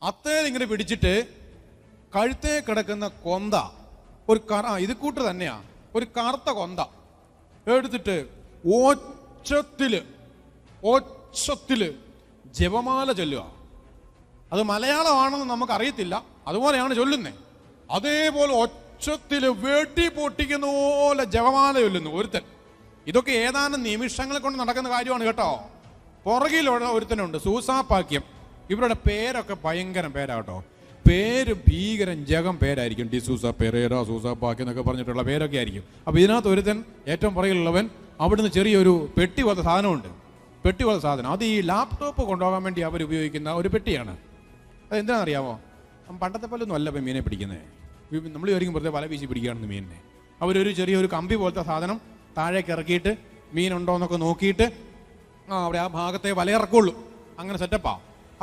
അത്തേൽ ഇങ്ങനെ പിടിച്ചിട്ട് കഴുത്തേ കിടക്കുന്ന കൊന്ത ഒരു ഇത് കൂട്ട് തന്നെയാ, ഒരു കറുത്ത കൊന്ത എടുത്തിട്ട് ഒച്ചത്തില് ജപമാല ചൊല്ലുക. അത് മലയാളമാണെന്ന് നമുക്കറിയത്തില്ല, അതുപോലെയാണ് ചൊല്ലുന്നേ. അതേപോലെ ഒച്ചത്തില് വെടി പൊട്ടിക്കുന്ന പോലെ ജപമാല ചൊല്ലുന്നു ഒരുത്തൻ. ഇതൊക്കെ ഏതാനും നിമിഷങ്ങൾ കൊണ്ട് നടക്കുന്ന കാര്യമാണ് കേട്ടോ. പുറകിലുള്ള ഒരുത്തനുണ്ട്, സൂസാപ്പാക്യം. ഇവരുടെ പേരൊക്കെ ഭയങ്കര പേരാട്ടോ. പേര് ഭീകരൻ ജഗം പേരായിരിക്കും. ഡിസൂസ പെരേര, സൂസാപ്പാക്യം എന്നൊക്കെ പറഞ്ഞിട്ടുള്ള പേരൊക്കെ ആയിരിക്കും. അപ്പൊ ഇതിനകത്ത് ഒരുത്തൻ ഏറ്റവും പുറകിലുള്ളവൻ അവിടുന്ന് ചെറിയൊരു പെട്ടി പോലത്തെ സാധനമുണ്ട്. പെട്ടി പോലത്തെ സാധനം അത് ഈ ലാപ്ടോപ്പ് കൊണ്ടുപോകാൻ വേണ്ടി അവർ ഉപയോഗിക്കുന്ന ഒരു പെട്ടിയാണ്. അത് എന്താണെന്നറിയാമോ? പണ്ടത്തെ പോലെ ഒന്നും അല്ല ഇപ്പം മീനെ പിടിക്കുന്നത്. നമ്മൾ വിചാരിക്കും വെറുതെ വല വീശി പിടിക്കുകയാണെന്ന് മീനിനെ. അവരൊരു ചെറിയൊരു കമ്പി പോലത്തെ സാധനം താഴേക്ക് ഇറക്കിയിട്ട് മീനുണ്ടോ എന്നൊക്കെ നോക്കിയിട്ട് അവിടെ ആ ഭാഗത്തെ വലയിറക്കുള്ളൂ. അങ്ങനെ സെറ്റപ്പാ.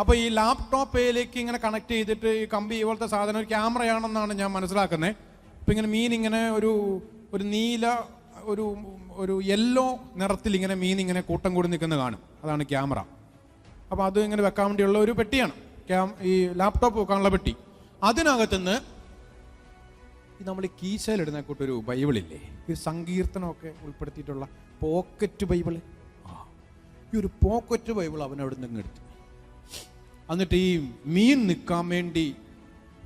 അപ്പോൾ ഈ ലാപ്ടോപ്പിലേക്ക് ഇങ്ങനെ കണക്ട് ചെയ്തിട്ട് ഈ കമ്പി പോലത്തെ സാധനം ഒരു ക്യാമറയാണെന്നാണ് ഞാൻ മനസ്സിലാക്കുന്നത്. ഇപ്പം ഇങ്ങനെ മീൻ ഇങ്ങനെ ഒരു നീല ഒരു യെല്ലോ നിറത്തിൽ ഇങ്ങനെ മീൻ ഇങ്ങനെ കൂട്ടം കൂടി നിൽക്കുന്നത് കാണും. അതാണ് ക്യാമറ. അപ്പോൾ അത് ഇങ്ങനെ വെക്കാൻ വേണ്ടിയുള്ള ഒരു പെട്ടിയാണ് ഈ ലാപ്ടോപ്പ് വെക്കാനുള്ള പെട്ടി. അതിനകത്തുനിന്ന് നമ്മൾ ഈ കീശയിലിടുന്ന കൂട്ടൊരു ബൈബിളില്ലേ, ഈ സങ്കീർത്തനമൊക്കെ ഉൾപ്പെടുത്തിയിട്ടുള്ള പോക്കറ്റ് ബൈബിള്. ഈ ഒരു പോക്കറ്റ് ബൈബിൾ അവൻ അവിടെ നിന്ന് എടുത്തു. എന്നിട്ട് ഈ മീൻ നിൽക്കാൻ വേണ്ടി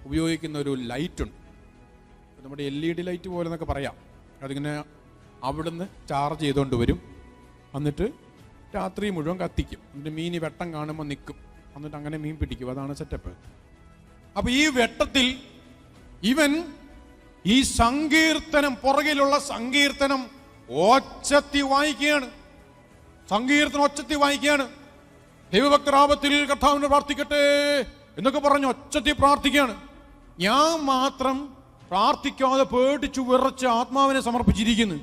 ഉപയോഗിക്കുന്ന ഒരു ലൈറ്റുണ്ട്, നമ്മുടെ LED ലൈറ്റ് പോലെ എന്നൊക്കെ പറയാം. അതിങ്ങനെ അവിടുന്ന് ചാർജ് ചെയ്തുകൊണ്ട് വരും. എന്നിട്ട് രാത്രി മുഴുവൻ കത്തിക്കും. എന്നിട്ട് മീൻ വെട്ടം കാണുമ്പോൾ നിൽക്കും. എന്നിട്ട് അങ്ങനെ മീൻ പിടിക്കും. അതാണ് സെറ്റപ്പ്. അപ്പൊ ഈ വെട്ടത്തിൽ ഇവൻ ഈ സങ്കീർത്തനം, പുറകിലുള്ള സങ്കീർത്തനം ഒച്ചത്തി വായിക്കുകയാണ്. സങ്കീർത്തനം ഒച്ചത്തി വായിക്കുകയാണ്. ദൈവഭക്തരാപത്തിൽ കർത്താവിനെ പ്രാർത്ഥിക്കട്ടെ എന്നൊക്കെ പറഞ്ഞ് ഒച്ചത്തി പ്രാർത്ഥിക്കുകയാണ്. ഞാൻ മാത്രം പ്രാർത്ഥിക്കാതെ പേടിച്ചു വിറച്ച് ആത്മാവിനെ സമർപ്പിച്ചിരിക്കുന്നു.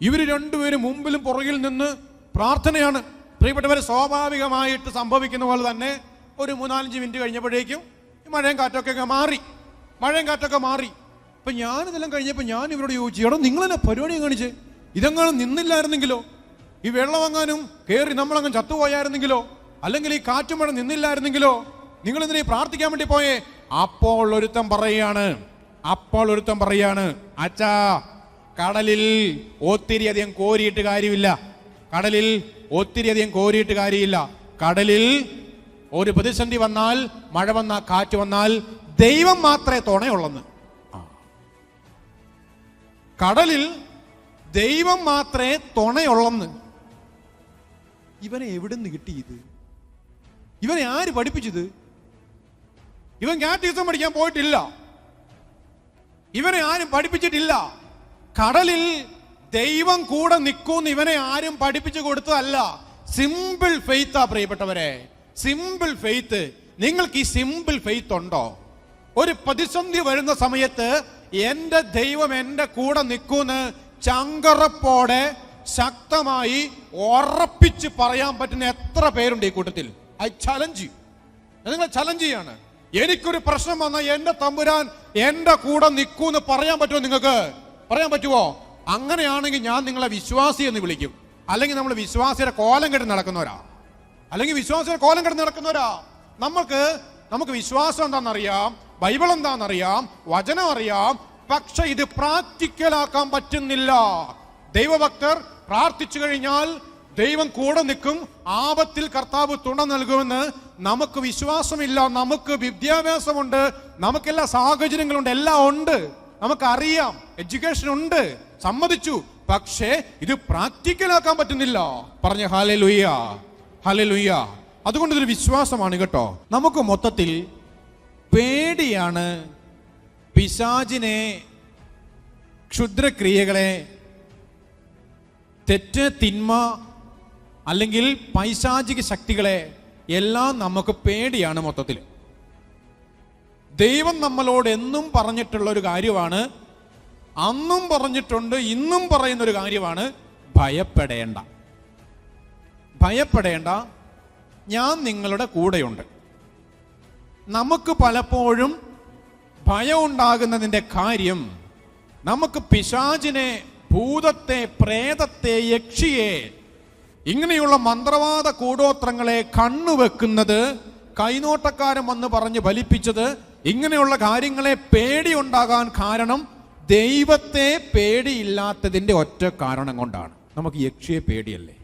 ഇവര് രണ്ടുപേരും മുമ്പിലും പുറകിൽ നിന്ന് പ്രാർത്ഥനയാണ്. പ്രിയപ്പെട്ടവരെ, സ്വാഭാവികമായിട്ട് സംഭവിക്കുന്ന പോലെ തന്നെ ഒരു 3-4 മിനിറ്റ് കഴിഞ്ഞപ്പോഴേക്കും മഴയും കാറ്റൊക്കെ മാറി. അപ്പൊ ഞാനിതെല്ലാം കഴിഞ്ഞപ്പോൾ ഞാൻ ഇവരോട് ചോദിച്ചു, എടോ നിങ്ങളെന്നെ പരിപാടി കാണിച്ചേ, ഇതെങ്ങാനും നിന്നില്ലായിരുന്നെങ്കിലോ, ഈ വെള്ളമെങ്ങാനും കയറി നമ്മളങ്ങ് ചത്തുപോയായിരുന്നെങ്കിലോ, അല്ലെങ്കിൽ ഈ കാറ്റും മഴ നിന്നില്ലായിരുന്നെങ്കിലോ, നിങ്ങൾ എന്തിനാ പ്രാർത്ഥിക്കാൻ വേണ്ടി പോയേ? അപ്പോൾ ഒരുത്തൻ പറയാണ്, അച്ഛാ കടലിൽ ഒത്തിരി അധികം കോരിയിട്ട് കാര്യമില്ല. കടലിൽ ഒരു പ്രതിസന്ധി വന്നാൽ, മഴ വന്നാൽ, കാറ്റ് വന്നാൽ ദൈവം മാത്രമേ തുണയുള്ളെന്ന്. കടലിൽ ദൈവം മാത്രമേ തുണയുള്ളെന്ന്. ഇവനെ എവിടെ നിന്ന് കിട്ടി ഇത്? ഇവനെ ആര് പഠിപ്പിച്ചത്? ഇവൻ കാറ്റീസം പഠിക്കാൻ പോയിട്ടില്ല. ഇവനെ ആരും പഠിപ്പിച്ചിട്ടില്ല. കടലിൽ ദൈവം കൂടെ നിൽക്കൂന്ന് ഇവനെ ആരും പഠിപ്പിച്ചു കൊടുത്തതല്ല. സിമ്പിൾ ഫെയ്ത്താ പ്രിയപ്പെട്ടവരെ, സിമ്പിൾ ഫെയ്ത്ത്. നിങ്ങൾക്ക് ഈ സിമ്പിൾ ഫെയ്ത്ത് ഉണ്ടോ? ഒരു പ്രതിസന്ധി വരുന്ന സമയത്ത് എന്റെ ദൈവം എന്റെ കൂടെ നിൽക്കൂന്ന് ചങ്കറപ്പോടെ ശക്തമായി ഉറപ്പിച്ച് പറയാൻ പറ്റുന്ന എത്ര പേരുണ്ട് ഈ കൂട്ടത്തിൽ? I challenge U. നിങ്ങളെ ചലഞ്ച് ചെയ്യാണ്. എനിക്കൊരു പ്രശ്നം വന്നാൽ എന്റെ തമ്പുരാൻ എന്റെ കൂടെ നിൽക്കൂന്ന് പറയാൻ പറ്റുമോ? നിങ്ങൾക്ക് പറയാൻ പറ്റുമോ? അങ്ങനെയാണെങ്കിൽ ഞാൻ നിങ്ങളെ വിശ്വാസി എന്ന് വിളിക്കും. അല്ലെങ്കിൽ നമ്മൾ വിശ്വാസിയുടെ കോലം കെട്ടി നടക്കുന്നവരാ. നമുക്ക് വിശ്വാസം എന്താണെന്നറിയാം, ബൈബിൾ എന്താണെന്നറിയാം, വചനം അറിയാം. പക്ഷെ ഇത് പ്രാക്ടിക്കലാക്കാൻ പറ്റുന്നില്ല. ദൈവഭക്തർ പ്രാർത്ഥിച്ചു കഴിഞ്ഞാൽ ദൈവം കൂടെ നിൽക്കും, ആപത്തിൽ കർത്താവ് തുണ നൽകുമെന്ന് നമുക്ക് വിശ്വാസമില്ല. നമുക്ക് വിദ്യാഭ്യാസമുണ്ട്, നമുക്കെല്ലാ സാഹചര്യങ്ങളുണ്ട്, എല്ലാം ഉണ്ട്, നമുക്കറിയാം, എഡ്യൂക്കേഷൻ ഉണ്ട്, സമ്മതിച്ചു. പക്ഷേ ഇത് പ്രാക്ടിക്കലാക്കാൻ പറ്റുന്നില്ല. പറഞ്ഞ ഹല്ലേലൂയ, ഹല്ലേലൂയ. അതുകൊണ്ട് ഇതൊരു വിശ്വാസമാണ് കേട്ടോ. നമുക്ക് മൊത്തത്തിൽ പേടിയാണ് പിശാചിനെ, ക്ഷുദ്രക്രിയകളെ, തെറ്റ്, തിന്മ അല്ലെങ്കിൽ പൈശാചിക ശക്തികളെ എല്ലാം നമുക്ക് പേടിയാണ് മൊത്തത്തിൽ. ദൈവം നമ്മളോട് എന്നും പറഞ്ഞിട്ടുള്ള ഒരു കാര്യമാണ്, അന്നും പറഞ്ഞിട്ടുണ്ട്, ഇന്നും പറയുന്നൊരു കാര്യമാണ്, ഭയപ്പെടേണ്ട, ഞാൻ നിങ്ങളുടെ കൂടെയുണ്ട്. നമുക്ക് പലപ്പോഴും ഭയം ഉണ്ടാകുന്നതിൻ്റെ കാര്യം, നമുക്ക് പിശാചിനെ, ഭൂതത്തെ, പ്രേതത്തെ, യക്ഷിയെ, ഇങ്ങനെയുള്ള മന്ത്രവാദ കൂടോത്രങ്ങളെ കണ്ണുവെക്കുന്നത് കൈനോട്ടക്കാരൻ വന്ന് പറഞ്ഞ് ഫലിപ്പിച്ചത് ഇങ്ങനെയുള്ള കാര്യങ്ങളെ പേടിയുണ്ടാകാൻ കാരണം ദൈവത്തെ പേടിയില്ലാത്തതിൻ്റെ ഒറ്റ കാരണം കൊണ്ടാണ്. നമുക്ക് യക്ഷിയെ പേടിയല്ലേ?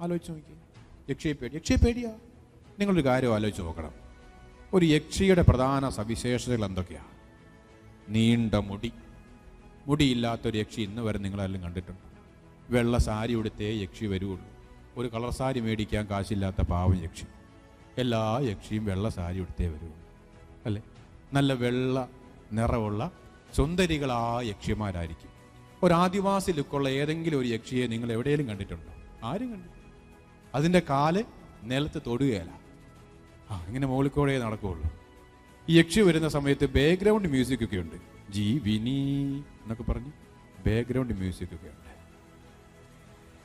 ആലോചിച്ച് നോക്കി. യക്ഷിയെ പേടിയാ. നിങ്ങളൊരു കാര്യം ആലോചിച്ച് നോക്കണം. ഒരു യക്ഷിയുടെ പ്രധാന സവിശേഷതകൾ എന്തൊക്കെയാണ്? നീണ്ട മുടിയില്ലാത്തൊരു യക്ഷി ഇന്ന് വരെ നിങ്ങളെല്ലാം കണ്ടിട്ടുണ്ട്. വെള്ള സാരി ഉടുത്തേ യക്ഷി വരുള്ളൂ. ഒരു കളർ സാരി മേടിക്കാൻ കാശില്ലാത്ത പാവം യക്ഷി. എല്ലാ യക്ഷിയും വെള്ള സാരി ഉടുത്തേ വരുള്ളൂ, അല്ലേ? നല്ല വെള്ള നിറമുള്ള സുന്ദരികളായ യക്ഷിമാരായിരിക്കും. ഒരു ആദിവാസി ലുക്കുള്ള ഏതെങ്കിലും ഒരു യക്ഷിയെ നിങ്ങൾ എവിടെയെങ്കിലും കണ്ടിട്ടുണ്ടോ? ആരും കണ്ടിട്ടില്ല. അതിൻ്റെ കാല് നിലത്ത് തൊടുകയില്ല. ഇങ്ങനെ മുകളിൽ നടക്കുകയുള്ളൂ. ഈ യക്ഷി വരുന്ന സമയത്ത് ബാക്ക്ഗ്രൗണ്ട് മ്യൂസിക് ഒക്കെ ഉണ്ട്. ജി വിനി എന്നൊക്കെ പറഞ്ഞ് ബാക്ക്ഗ്രൗണ്ട് മ്യൂസിക് ഒക്കെ ഉണ്ട്.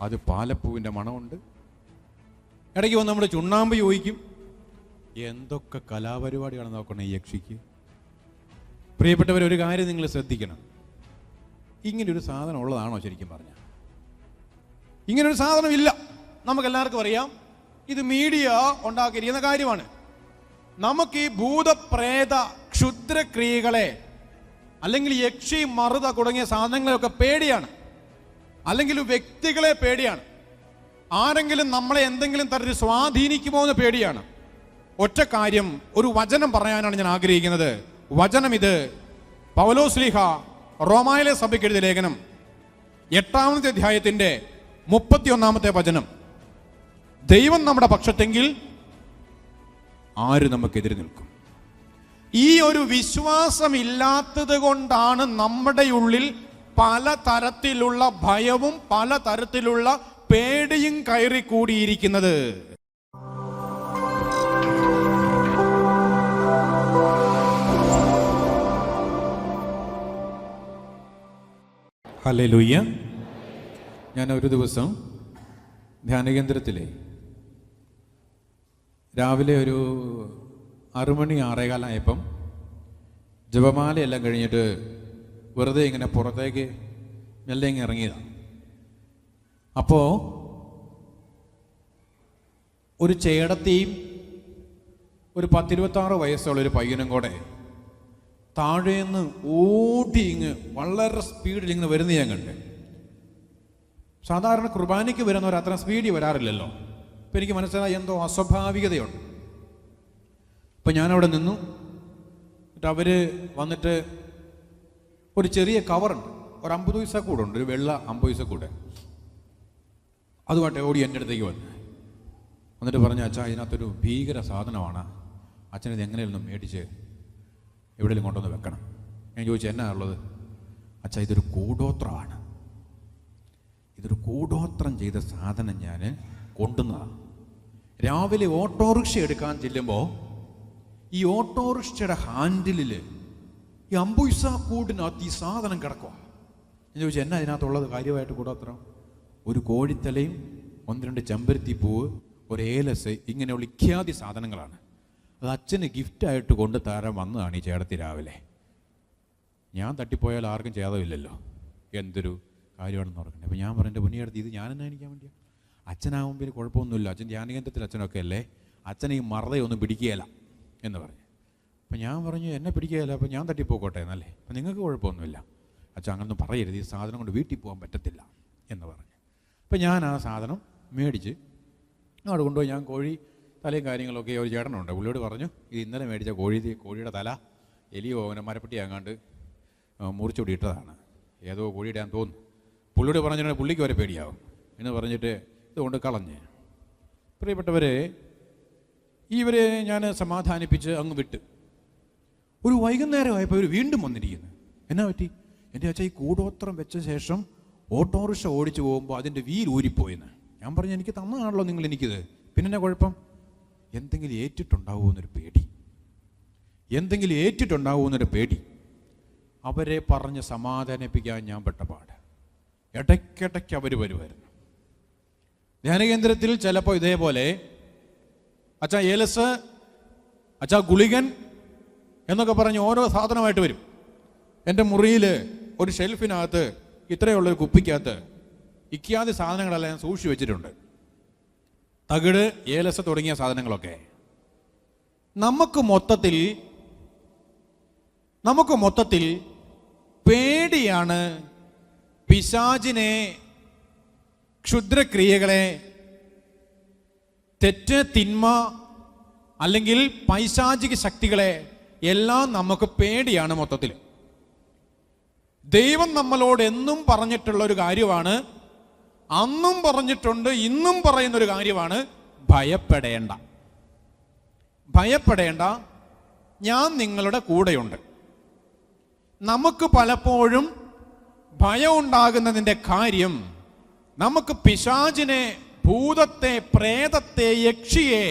അത് പാലപ്പൂവിൻ്റെ മണമുണ്ട്. ഇടയ്ക്ക് വന്ന് നമ്മുടെ ചുണ്ണാമ്പ് ചോദിക്കും. എന്തൊക്കെ കലാപരിപാടിയാണ് നോക്കണം ഈ യക്ഷിക്ക്. പ്രിയപ്പെട്ടവർ, ഒരു കാര്യം നിങ്ങൾ ശ്രദ്ധിക്കണം. ഇങ്ങനൊരു സാധനം ഉള്ളതാണോ? ശരിക്കും പറഞ്ഞാൽ ഇങ്ങനൊരു സാധനം ഇല്ല. നമുക്കെല്ലാവർക്കും അറിയാം, ഇത് മീഡിയ ഉണ്ടാക്കിയിരിക്കുന്ന കാര്യമാണ്. നമുക്ക് ഈ ഭൂതപ്രേത ക്ഷുദ്രക്രിയകളെ അല്ലെങ്കിൽ യക്ഷി മറുത തുടങ്ങിയ സാധനങ്ങളെയൊക്കെ പേടിയാണ്. അല്ലെങ്കിൽ വ്യക്തികളെ പേടിയാണ്. ആരെങ്കിലും നമ്മളെ എന്തെങ്കിലും തരത്തിൽ സ്വാധീനിക്കുമോ എന്ന് പേടിയാണ്. ഒറ്റ കാര്യം, ഒരു വചനം പറയാനാണ് ഞാൻ ആഗ്രഹിക്കുന്നത്. വചനം ഇത് പൗലോസ്ലീഹ റോമായിലെ സഭയ്ക്ക് എഴുതിയ ലേഖനം 8-ാമത്തെ അധ്യായത്തിന്റെ 31-ാമത്തെ വചനം. ദൈവം നമ്മുടെ പക്ഷത്തെങ്കിൽ ആര് നമുക്കെതിരെ നിൽക്കും? ഈ ഒരു വിശ്വാസമില്ലാത്തത് കൊണ്ടാണ് നമ്മുടെ ഉള്ളിൽ പലതരത്തിലുള്ള ഭയവും പലതരത്തിലുള്ള പേടിയും കയറിക്കൂടിയിരിക്കുന്നത്. ഹല്ലേലൂയ. ഞാൻ ഒരു ദിവസം ധ്യാനകേന്ദ്രത്തിലെ രാവിലെ ഒരു 6 മണി 6:15 ജപമാലയെല്ലാം കഴിഞ്ഞിട്ട് വെറുതെ ഇങ്ങനെ പുറത്തേക്ക് മെല്ലെ ഇങ്ങനെ ഇറങ്ങിയതാണ്. അപ്പോൾ ഒരു ചേടത്തിയും ഒരു 10-26 വയസ്സുള്ള ഒരു പയ്യനും കൂടെ താഴേന്ന് ഓടി ഇങ്ങ് വളരെ സ്പീഡിൽ ഇങ്ങനെ വരുന്ന ഞാൻ കണ്ടേ. സാധാരണ കുർബാനയ്ക്ക് വരുന്നവർ അത്ര സ്പീഡിൽ വരാറില്ലല്ലോ. അപ്പം എനിക്ക് മനസ്സിലായി എന്തോ അസ്വാഭാവികതയുണ്ട്. അപ്പം ഞാനവിടെ നിന്നു. എന്നിട്ട് അവർ വന്നിട്ട് ഒരു ചെറിയ കവറുണ്ട്, ഒരു 50 പൈസ കൂടെ ഉണ്ട്, ഒരു വെള്ള 50 പൈസ കൂടെ. അതുമായിട്ട് ഓടി എൻ്റെ അടുത്തേക്ക് വന്നിട്ട് പറഞ്ഞു, അച്ഛാ ഇതിനകത്തൊരു ഭീകര സാധനമാണ്, അച്ഛനിത് എങ്ങനെയൊന്നും മേടിച്ച് എവിടെയെങ്കിലും കൊണ്ടുവന്ന് വെക്കണം. ഞാൻ ചോദിച്ചു, എന്നാ ഉള്ളത്? അച്ഛാ ഇതൊരു കൂടോത്രമാണ്, ഇതൊരു കൂടോത്രം ചെയ്ത സാധനം ഞാൻ കൊണ്ടുവന്നതാണ്. രാവിലെ ഓട്ടോറിക്ഷ എടുക്കാൻ ചെല്ലുമ്പോൾ ഈ ഓട്ടോറിക്ഷയുടെ ഹാൻഡിലിൽ ഈ 50 പൈസ കൂടിനകത്ത് ഈ സാധനം കിടക്കുക. ഞാൻ ചോദിച്ചു, എന്നാ ഇതിനകത്തുള്ളത് കാര്യമായിട്ട് കൂടോത്രം? ഒരു കോഴിത്തലയും 1-2 ചെമ്പരത്തി പൂവ്, ഒരു ഏലസ്, ഇങ്ങനെയുള്ള ഇഖ്യാതി സാധനങ്ങളാണ്. അത് അച്ഛന് ഗിഫ്റ്റായിട്ട് കൊണ്ട് തരാൻ വന്നതാണ് ഈ ചേടത്തി രാവിലെ. ഞാൻ തട്ടിപ്പോയാൽ ആർക്കും ചേതമില്ലല്ലോ, എന്തൊരു കാര്യമാണെന്ന് ഓർക്കണ്ടേ. അപ്പോൾ ഞാൻ പറഞ്ഞ പൊന്നിയെടുത്ത് ഇത് ഞാൻ എന്നാ എനിക്കാൻ വേണ്ടിയാണ്? അച്ഛനാകുമ്പോൾ കുഴപ്പമൊന്നുമില്ല, അച്ഛൻ ധ്യാനകേന്ദ്രത്തിൽ അച്ഛനൊക്കെ അല്ലേ, അച്ഛനെ ഈ മറതയൊന്നും പിടിക്കുകയില്ല എന്ന് പറഞ്ഞു. അപ്പം ഞാൻ പറഞ്ഞു, എന്നെ പിടിക്കുകയില്ല, അപ്പോൾ ഞാൻ തട്ടിപ്പോക്കോട്ടെ എന്നല്ലേ, അപ്പം നിങ്ങൾക്ക് കുഴപ്പമൊന്നുമില്ല. അച്ഛൻ അങ്ങനൊന്നും പറയരുത്, ഈ സാധനം കൊണ്ട് വീട്ടിൽ പോകാൻ പറ്റത്തില്ല എന്ന് പറഞ്ഞു. അപ്പം ഞാൻ ആ സാധനം മേടിച്ച് അവിടെ കൊണ്ടുപോയി. ഞാൻ കോഴി തലയും കാര്യങ്ങളൊക്കെ ഒരു ചേട്ടനുണ്ട്, പുള്ളിയോട് പറഞ്ഞു, ഇത് ഇന്നലെ മേടിച്ച കോഴിയുടെ തല എലിയോ അങ്ങനെ മരപ്പെട്ടി അങ്ങാണ്ട് മുറിച്ചോടി ഇട്ടതാണ്, ഏതോ കോഴിയിടാൻ തോന്നുന്നു. പുള്ളിയോട് പറഞ്ഞിട്ടുണ്ടെങ്കിൽ പുള്ളിക്ക് വരെ പേടിയാവും എന്ന് പറഞ്ഞിട്ട് ഇതുകൊണ്ട് കളഞ്ഞ്. പ്രിയപ്പെട്ടവരെ, ഇവരെ ഞാൻ സമാധാനിപ്പിച്ച് അങ്ങ് വിട്ട്. ഒരു വൈകുന്നേരമായപ്പോൾ ഇവർ വീണ്ടും വന്നിരിക്കുന്നു. എന്നാ പറ്റി? എൻ്റെ അച്ഛൻ ഈ കൂടോത്രം വെച്ച ശേഷം ഓട്ടോറിക്ഷ ഓടിച്ചു പോകുമ്പോൾ അതിൻ്റെ വീൽ ഊരിപ്പോയെന്ന്. ഞാൻ പറഞ്ഞു, എനിക്ക് തന്നതാണല്ലോ നിങ്ങൾ എനിക്കിത്, പിന്നെ എന്നാ കുഴപ്പം? എന്തെങ്കിലും ഏറ്റിട്ടുണ്ടാവുമെന്നൊരു പേടി, എന്തെങ്കിലും ഏറ്റിട്ടുണ്ടാവുമെന്നൊരു പേടി. അവരെ പറഞ്ഞ് സമാധാനിപ്പിക്കാൻ ഞാൻ പെട്ടപാട്. ഇടയ്ക്കിടയ്ക്ക് അവർ വരുമായിരുന്നു ധ്യാനകേന്ദ്രത്തിൽ. ചിലപ്പോൾ ഇതേപോലെ അച്ഛാ ഏലസ്, അച്ഛാ ഗുളികൻ എന്നൊക്കെ പറഞ്ഞ് ഓരോ സാധനമായിട്ട് വരും. എൻ്റെ മുറിയിൽ ഒരു ഷെൽഫിനകത്ത് ഇത്രയുള്ളൊരു കുപ്പിക്കകത്ത് ഇഖ്യാതി സാധനങ്ങളെല്ലാം ഞാൻ സൂക്ഷിച്ച് വെച്ചിട്ടുണ്ട്. തകിട്, ഏലസ് തുടങ്ങിയ സാധനങ്ങളൊക്കെ. നമുക്ക് മൊത്തത്തിൽ പേടിയാണ് പിശാചിനെ, ക്ഷുദ്രക്രിയകളെ, തെറ്റ്, തിന്മ അല്ലെങ്കിൽ പൈശാചിക ശക്തികളെ എല്ലാം നമുക്ക് പേടിയാണ് മൊത്തത്തിൽ. ദൈവം നമ്മളോട് എന്നും പറഞ്ഞിട്ടുള്ള ഒരു കാര്യമാണ്, അന്നും പറഞ്ഞിട്ടുണ്ട്, ഇന്നും പറയുന്നൊരു കാര്യമാണ്, ഭയപ്പെടേണ്ട. ഭയപ്പെടേണ്ട, ഞാൻ നിങ്ങളുടെ കൂടെയുണ്ട്. നമുക്ക് പലപ്പോഴും ഭയം ഉണ്ടാകുന്നതിൻ്റെ കാര്യം, നമുക്ക് പിശാചിനെ, ഭൂതത്തെ, പ്രേതത്തെ, യക്ഷിയെ,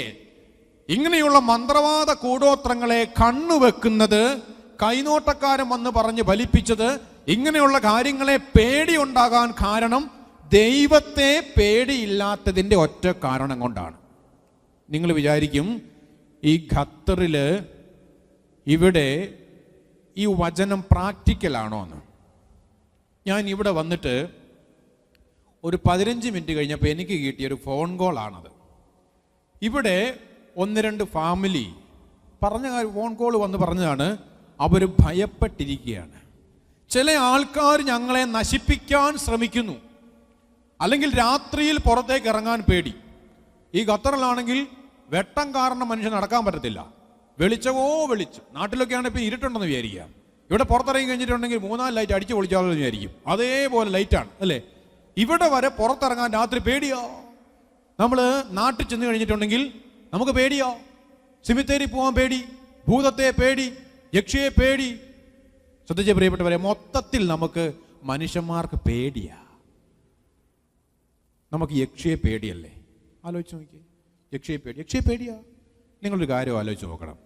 ഇങ്ങനെയുള്ള മന്ത്രവാദ കൂടോത്രങ്ങളെ കണ്ണുവെക്കുന്നത്, കൈനോട്ടക്കാരൻ വന്ന് പറഞ്ഞ് ഫലിപ്പിച്ചത്, ഇങ്ങനെയുള്ള കാര്യങ്ങളെ പേടിയുണ്ടാകാൻ കാരണം ദൈവത്തെ പേടിയില്ലാത്തതിൻ്റെ ഒറ്റ കാരണം കൊണ്ടാണ്. നിങ്ങൾ വിചാരിക്കും ഈ ഖത്തറിൽ ഇവിടെ ഈ വചനം പ്രാക്ടിക്കലാണോ എന്ന്. ഞാൻ ഇവിടെ വന്നിട്ട് ഒരു 15 മിനിറ്റ് കഴിഞ്ഞപ്പോൾ എനിക്ക് കിട്ടിയൊരു ഫോൺ കോളാണത്. ഇവിടെ 1-2 ഫാമിലി ഫോൺ കോൾ വന്ന് പറഞ്ഞതാണ്, അവർ ഭയപ്പെട്ടിരിക്കുകയാണ്. ചില ആൾക്കാർ ഞങ്ങളെ നശിപ്പിക്കാൻ ശ്രമിക്കുന്നു, അല്ലെങ്കിൽ രാത്രിയിൽ പുറത്തേക്ക് ഇറങ്ങാൻ പേടി. ഈ ഖത്തറിലാണെങ്കിൽ വെട്ടം കാരണം മനുഷ്യൻ നടക്കാൻ പറ്റത്തില്ല, വെളിച്ചമോ വെളിച്ചം. നാട്ടിലൊക്കെയാണ് ഇപ്പോൾ ഇരുട്ടുണ്ടെന്ന് വിചാരിക്കുക. ഇവിടെ പുറത്തിറങ്ങി കഴിഞ്ഞിട്ടുണ്ടെങ്കിൽ 3-4 ലൈറ്റ് അടിച്ച് പൊളിച്ചാലെന്ന് വിചാരിക്കും. അതേപോലെ ലൈറ്റാണ് അല്ലേ. ഇവിടെ വരെ പുറത്തിറങ്ങാൻ രാത്രി പേടിയോ. നമ്മൾ നാട്ടിൽ ചെന്ന് കഴിഞ്ഞിട്ടുണ്ടെങ്കിൽ നമുക്ക് പേടിയോ. സിമിത്തേരി പോകാൻ പേടി, ഭൂതത്തെ പേടി, യക്ഷിയെ പേടി. ശ്രദ്ധിച്ച പ്രിയപ്പെട്ടവരെ, മൊത്തത്തിൽ നമുക്ക് മനുഷ്യന്മാർക്ക് പേടിയാ. നമുക്ക് യക്ഷിയെ പേടിയല്ലേ? ആലോചിച്ച് നോക്കിയേ, യക്ഷിയെ പേടിയാ. നിങ്ങളൊരു കാര്യം ആലോചിച്ച് നോക്കണം.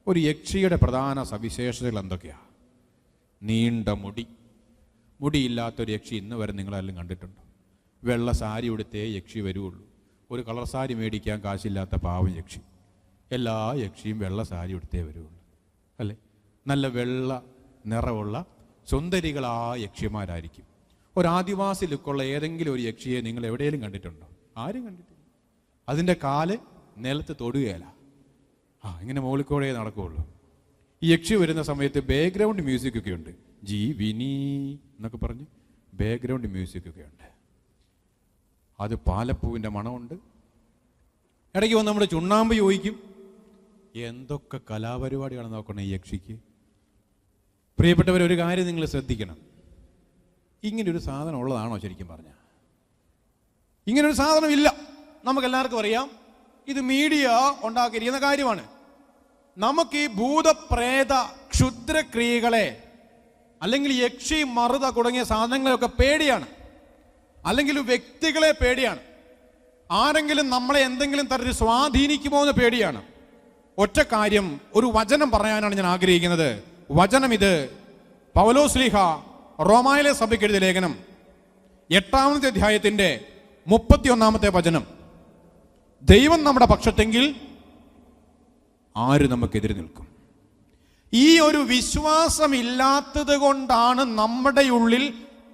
ഒരു യക്ഷിയുടെ പ്രധാന സവിശേഷതകൾ എന്തൊക്കെയാ? നീണ്ട മുടിയില്ലാത്തൊരു യക്ഷി ഇന്ന് വരെ നിങ്ങളെല്ലാം കണ്ടിട്ടുണ്ടോ? വെള്ള സാരി ഉടുത്തേ യക്ഷി വരുള്ളൂ. ഒരു കളർ സാരി മേടിക്കാൻ കാശില്ലാത്ത പാവം യക്ഷി. എല്ലാ യക്ഷിയും വെള്ള സാരി ഉടുത്തേ വരുള്ളൂ അല്ലേ. നല്ല വെള്ള നിറമുള്ള സുന്ദരികളായ യക്ഷിമാരായിരിക്കും. ഒരു ആദിവാസി ലുക്കുള്ള ഏതെങ്കിലും ഒരു യക്ഷിയെ നിങ്ങൾ എവിടെയെങ്കിലും കണ്ടിട്ടുണ്ടോ? ആരും കണ്ടിട്ടില്ല. അതിൻ്റെ കാല് നിലത്ത് തൊടുകയില്ല. ഇങ്ങനെ മുകളിൽക്കൂടെ നടക്കുകയുള്ളൂ. ഈ യക്ഷി വരുന്ന സമയത്ത് ബാക്ക്ഗ്രൗണ്ട് മ്യൂസിക്കൊക്കെ ഉണ്ട്. ജി വിനി എന്നൊക്കെ പറഞ്ഞ് ബാക്ക്ഗ്രൗണ്ട് മ്യൂസിക്കൊക്കെ ഉണ്ട്. അത് പാലപ്പൂവിൻ്റെ മണമുണ്ട്. ഇടയ്ക്ക് വന്ന് നമ്മുടെ ചുണ്ണാമ്പ് ചോദിക്കും. എന്തൊക്കെ കലാപരിപാടിയാണ് നോക്കണം ഈ യക്ഷിക്ക്. പ്രിയപ്പെട്ടവർ, ഒരു കാര്യം നിങ്ങൾ ശ്രദ്ധിക്കണം. ഇങ്ങനൊരു സാധനം ഉള്ളതാണോ ശരിക്കും പറഞ്ഞാൽ? ഇങ്ങനൊരു സാധനം ഇല്ല. നമുക്കെല്ലാവർക്കും അറിയാം, ഇത് മീഡിയ ഉണ്ടാക്കിയിരിക്കുന്ന കാര്യമാണ്. നമുക്ക് ഈ ഭൂതപ്രേത ക്ഷുദ്രക്രിയകളെ അല്ലെങ്കിൽ യക്ഷി, മറുത തുടങ്ങിയ സാധനങ്ങളെയൊക്കെ പേടിയാണ്. അല്ലെങ്കിൽ വ്യക്തികളെ പേടിയാണ്. ആരെങ്കിലും നമ്മളെ എന്തെങ്കിലും തരത്തിൽ സ്വാധീനിക്കുമോ എന്ന് പേടിയാണ്. ഒറ്റ കാര്യം, ഒരു വചനം പറയാനാണ് ഞാൻ ആഗ്രഹിക്കുന്നത്. വചനം ഇത് പൗലോസ്ലീഹ റോമായിലെ സഭയ്ക്ക് എഴുതിയ ലേഖനം 8-ാമത്തെ അധ്യായത്തിന്റെ 31-ാമത്തെ വചനം. ദൈവം നമ്മുടെ പക്ഷത്തെങ്കിൽ ആര് നമുക്കെതിരെ നിൽക്കും? ഈ ഒരു വിശ്വാസം ഇല്ലാത്തത് കൊണ്ടാണ് നമ്മുടെ ഉള്ളിൽ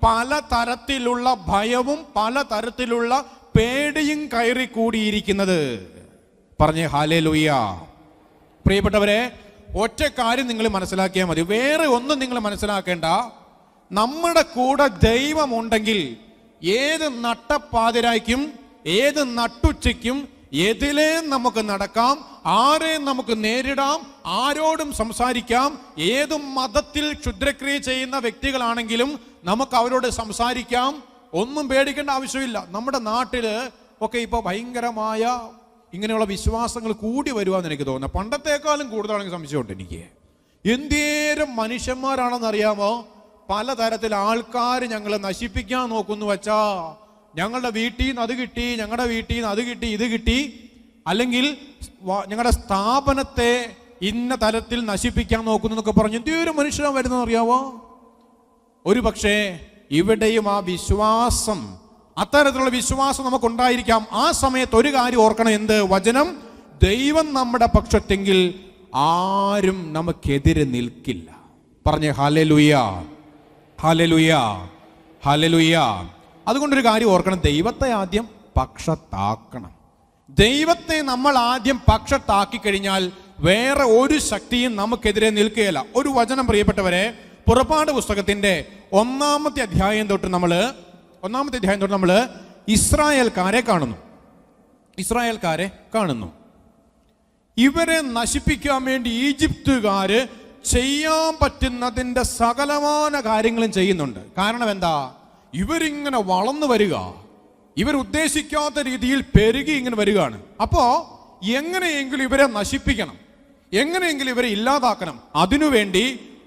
പലതരത്തിലുള്ള ഭയവും പലതരത്തിലുള്ള പേടിയും കയറി കൂടിയിരിക്കുന്നത്. പറഞ്ഞേ ഹല്ലേലൂയ. പ്രിയപ്പെട്ടവരെ, ഒറ്റ കാര്യം നിങ്ങൾ മനസ്സിലാക്കിയാൽ മതി. വേറെ ഒന്നും നിങ്ങൾ മനസ്സിലാക്കേണ്ട. നമ്മുടെ കൂടെ ദൈവമുണ്ടെങ്കിൽ ഏത് നട്ടപ്പാതിരായ്ക്കും ഏത് നട്ടുച്ചയ്ക്കും എതിലേ നമുക്ക് നടക്കാം, ആരെയും നമുക്ക് നേരിടാം, ആരോടും സംസാരിക്കാം. ഏത് മതത്തിൽ ക്ഷുദ്രക്രിയ ചെയ്യുന്ന വ്യക്തികളാണെങ്കിലും നമുക്ക് അവരോട് സംസാരിക്കാം. ഒന്നും പേടിക്കേണ്ട ആവശ്യമില്ല. നമ്മുടെ നാട്ടില് ഒക്കെ ഇപ്പോൾ ഭയങ്കരമായ ഇങ്ങനെയുള്ള വിശ്വാസങ്ങൾ കൂടി വരുവാന്ന് എനിക്ക് തോന്നുന്നു. പണ്ടത്തെക്കാളും കൂടുതലാണെങ്കിൽ സംശയമുണ്ട് എനിക്ക്. എന്തേരം മനുഷ്യന്മാരാണെന്ന് അറിയാമോ? പലതരത്തിൽ ആൾക്കാർ ഞങ്ങളെ നശിപ്പിക്കാൻ നോക്കുന്നു. വച്ചാ ഞങ്ങളുടെ വീട്ടിൽ നിന്ന് അത് കിട്ടി, ഞങ്ങളുടെ വീട്ടിൽ നിന്ന് അത് കിട്ടി, ഇത് കിട്ടി, അല്ലെങ്കിൽ ഞങ്ങളുടെ സ്ഥാപനത്തെ ഇന്ന തരത്തിൽ നശിപ്പിക്കാൻ നോക്കുന്നു എന്നൊക്കെ പറഞ്ഞ് എന്തേലും മനുഷ്യരാണ് വരുന്നതെന്ന് അറിയാവോ? ഒരു പക്ഷേ ഇവിടെയും ആ വിശ്വാസം, അത്തരത്തിലുള്ള വിശ്വാസം നമുക്കുണ്ടായിരിക്കാം. ആ സമയത്ത് ഒരു കാര്യം ഓർക്കണം. എന്ത്? വചനം, ദൈവം നമ്മുടെ പക്ഷത്തെങ്കിൽ ആരും നമുക്കെതിരെ നിൽക്കില്ല. പറഞ്ഞേ ഹല്ലേലൂയ, ഹല്ലേലൂയ, ഹല്ലേലൂയ. അതുകൊണ്ടൊരു കാര്യം ഓർക്കണം, ദൈവത്തെ ആദ്യം പക്ഷത്താക്കണം. ദൈവത്തെ നമ്മൾ ആദ്യം പക്ഷത്താക്കി കഴിഞ്ഞാൽ വേറെ ഒരു ശക്തിയും നമുക്കെതിരെ നിൽക്കുകയില്ല. ഒരു വചനം പ്രിയപ്പെട്ടവരെ, പുറപ്പാട് പുസ്തകത്തിന്റെ ഒന്നാമത്തെ അധ്യായം തൊട്ട് നമ്മൾ ഇസ്രായേൽക്കാരെ കാണുന്നു. ഇവരെ നശിപ്പിക്കാൻ വേണ്ടി ഈജിപ്തുകാര് ചെയ്യാൻ പറ്റുന്നതിന്റെ സകലമാന കാര്യങ്ങളും ചെയ്യുന്നുണ്ട്. കാരണം എന്താ? ഇവരിങ്ങനെ വളർന്നു വരിക, ഇവരുദ്ദേശിക്കാത്ത രീതിയിൽ പെരുകി ഇങ്ങനെ വരികയാണ്. അപ്പോ എങ്ങനെയെങ്കിലും ഇവരെ നശിപ്പിക്കണം, എങ്ങനെയെങ്കിലും ഇവരെ ഇല്ലാതാക്കണം. അതിനുവേണ്ടി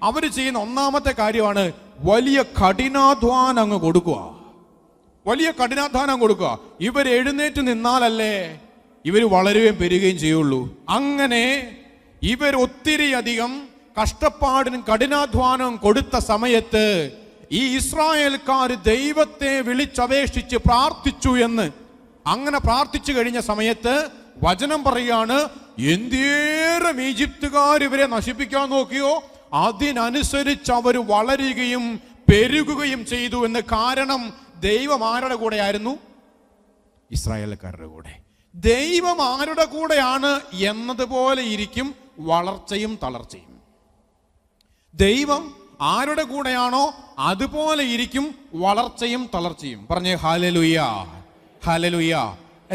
അവർ ചെയ്യുന്ന ഒന്നാമത്തെ കാര്യമാണ് വലിയ കഠിനാധ്വാനം കൊടുക്കുക. ഇവർ എഴുന്നേറ്റ് നിന്നാലല്ലേ ഇവർ വളരുകയും പെരുകയും ചെയ്യുള്ളൂ. അങ്ങനെ ഇവർ ഒത്തിരി അധികം കഷ്ടപ്പാടിനും കഠിനാധ്വാനവും കൊടുത്ത സമയത്ത് ഈ ഇസ്രായേൽക്കാർ ദൈവത്തെ വിളിച്ചപേക്ഷിച്ച് പ്രാർത്ഥിച്ചു എന്ന്. അങ്ങനെ പ്രാർത്ഥിച്ചു കഴിഞ്ഞ സമയത്ത് വചനം പറയാണ്, എന്തേരം ഈജിപ്തുകാർ ഇവരെ നശിപ്പിക്കാൻ നോക്കിയോ അതിനനുസരിച്ച് അവർ വളരുകയും പെരുകുകയും ചെയ്തു എന്ന്. കാരണം ദൈവം ആരുടെ കൂടെയായിരുന്നു? ഇസ്രായേൽക്കാരുടെ കൂടെ. ദൈവം ആരുടെ കൂടെയാണ് എന്നതുപോലെ ഇരിക്കും വളർച്ചയും തളർച്ചയും. ദൈവം ആരുടെ കൂടെയാണോ അതുപോലെ ഇരിക്കും വളർച്ചയും തളർച്ചയും. പറഞ്ഞേ ഹല്ലേലൂയ, ഹല്ലേലൂയ.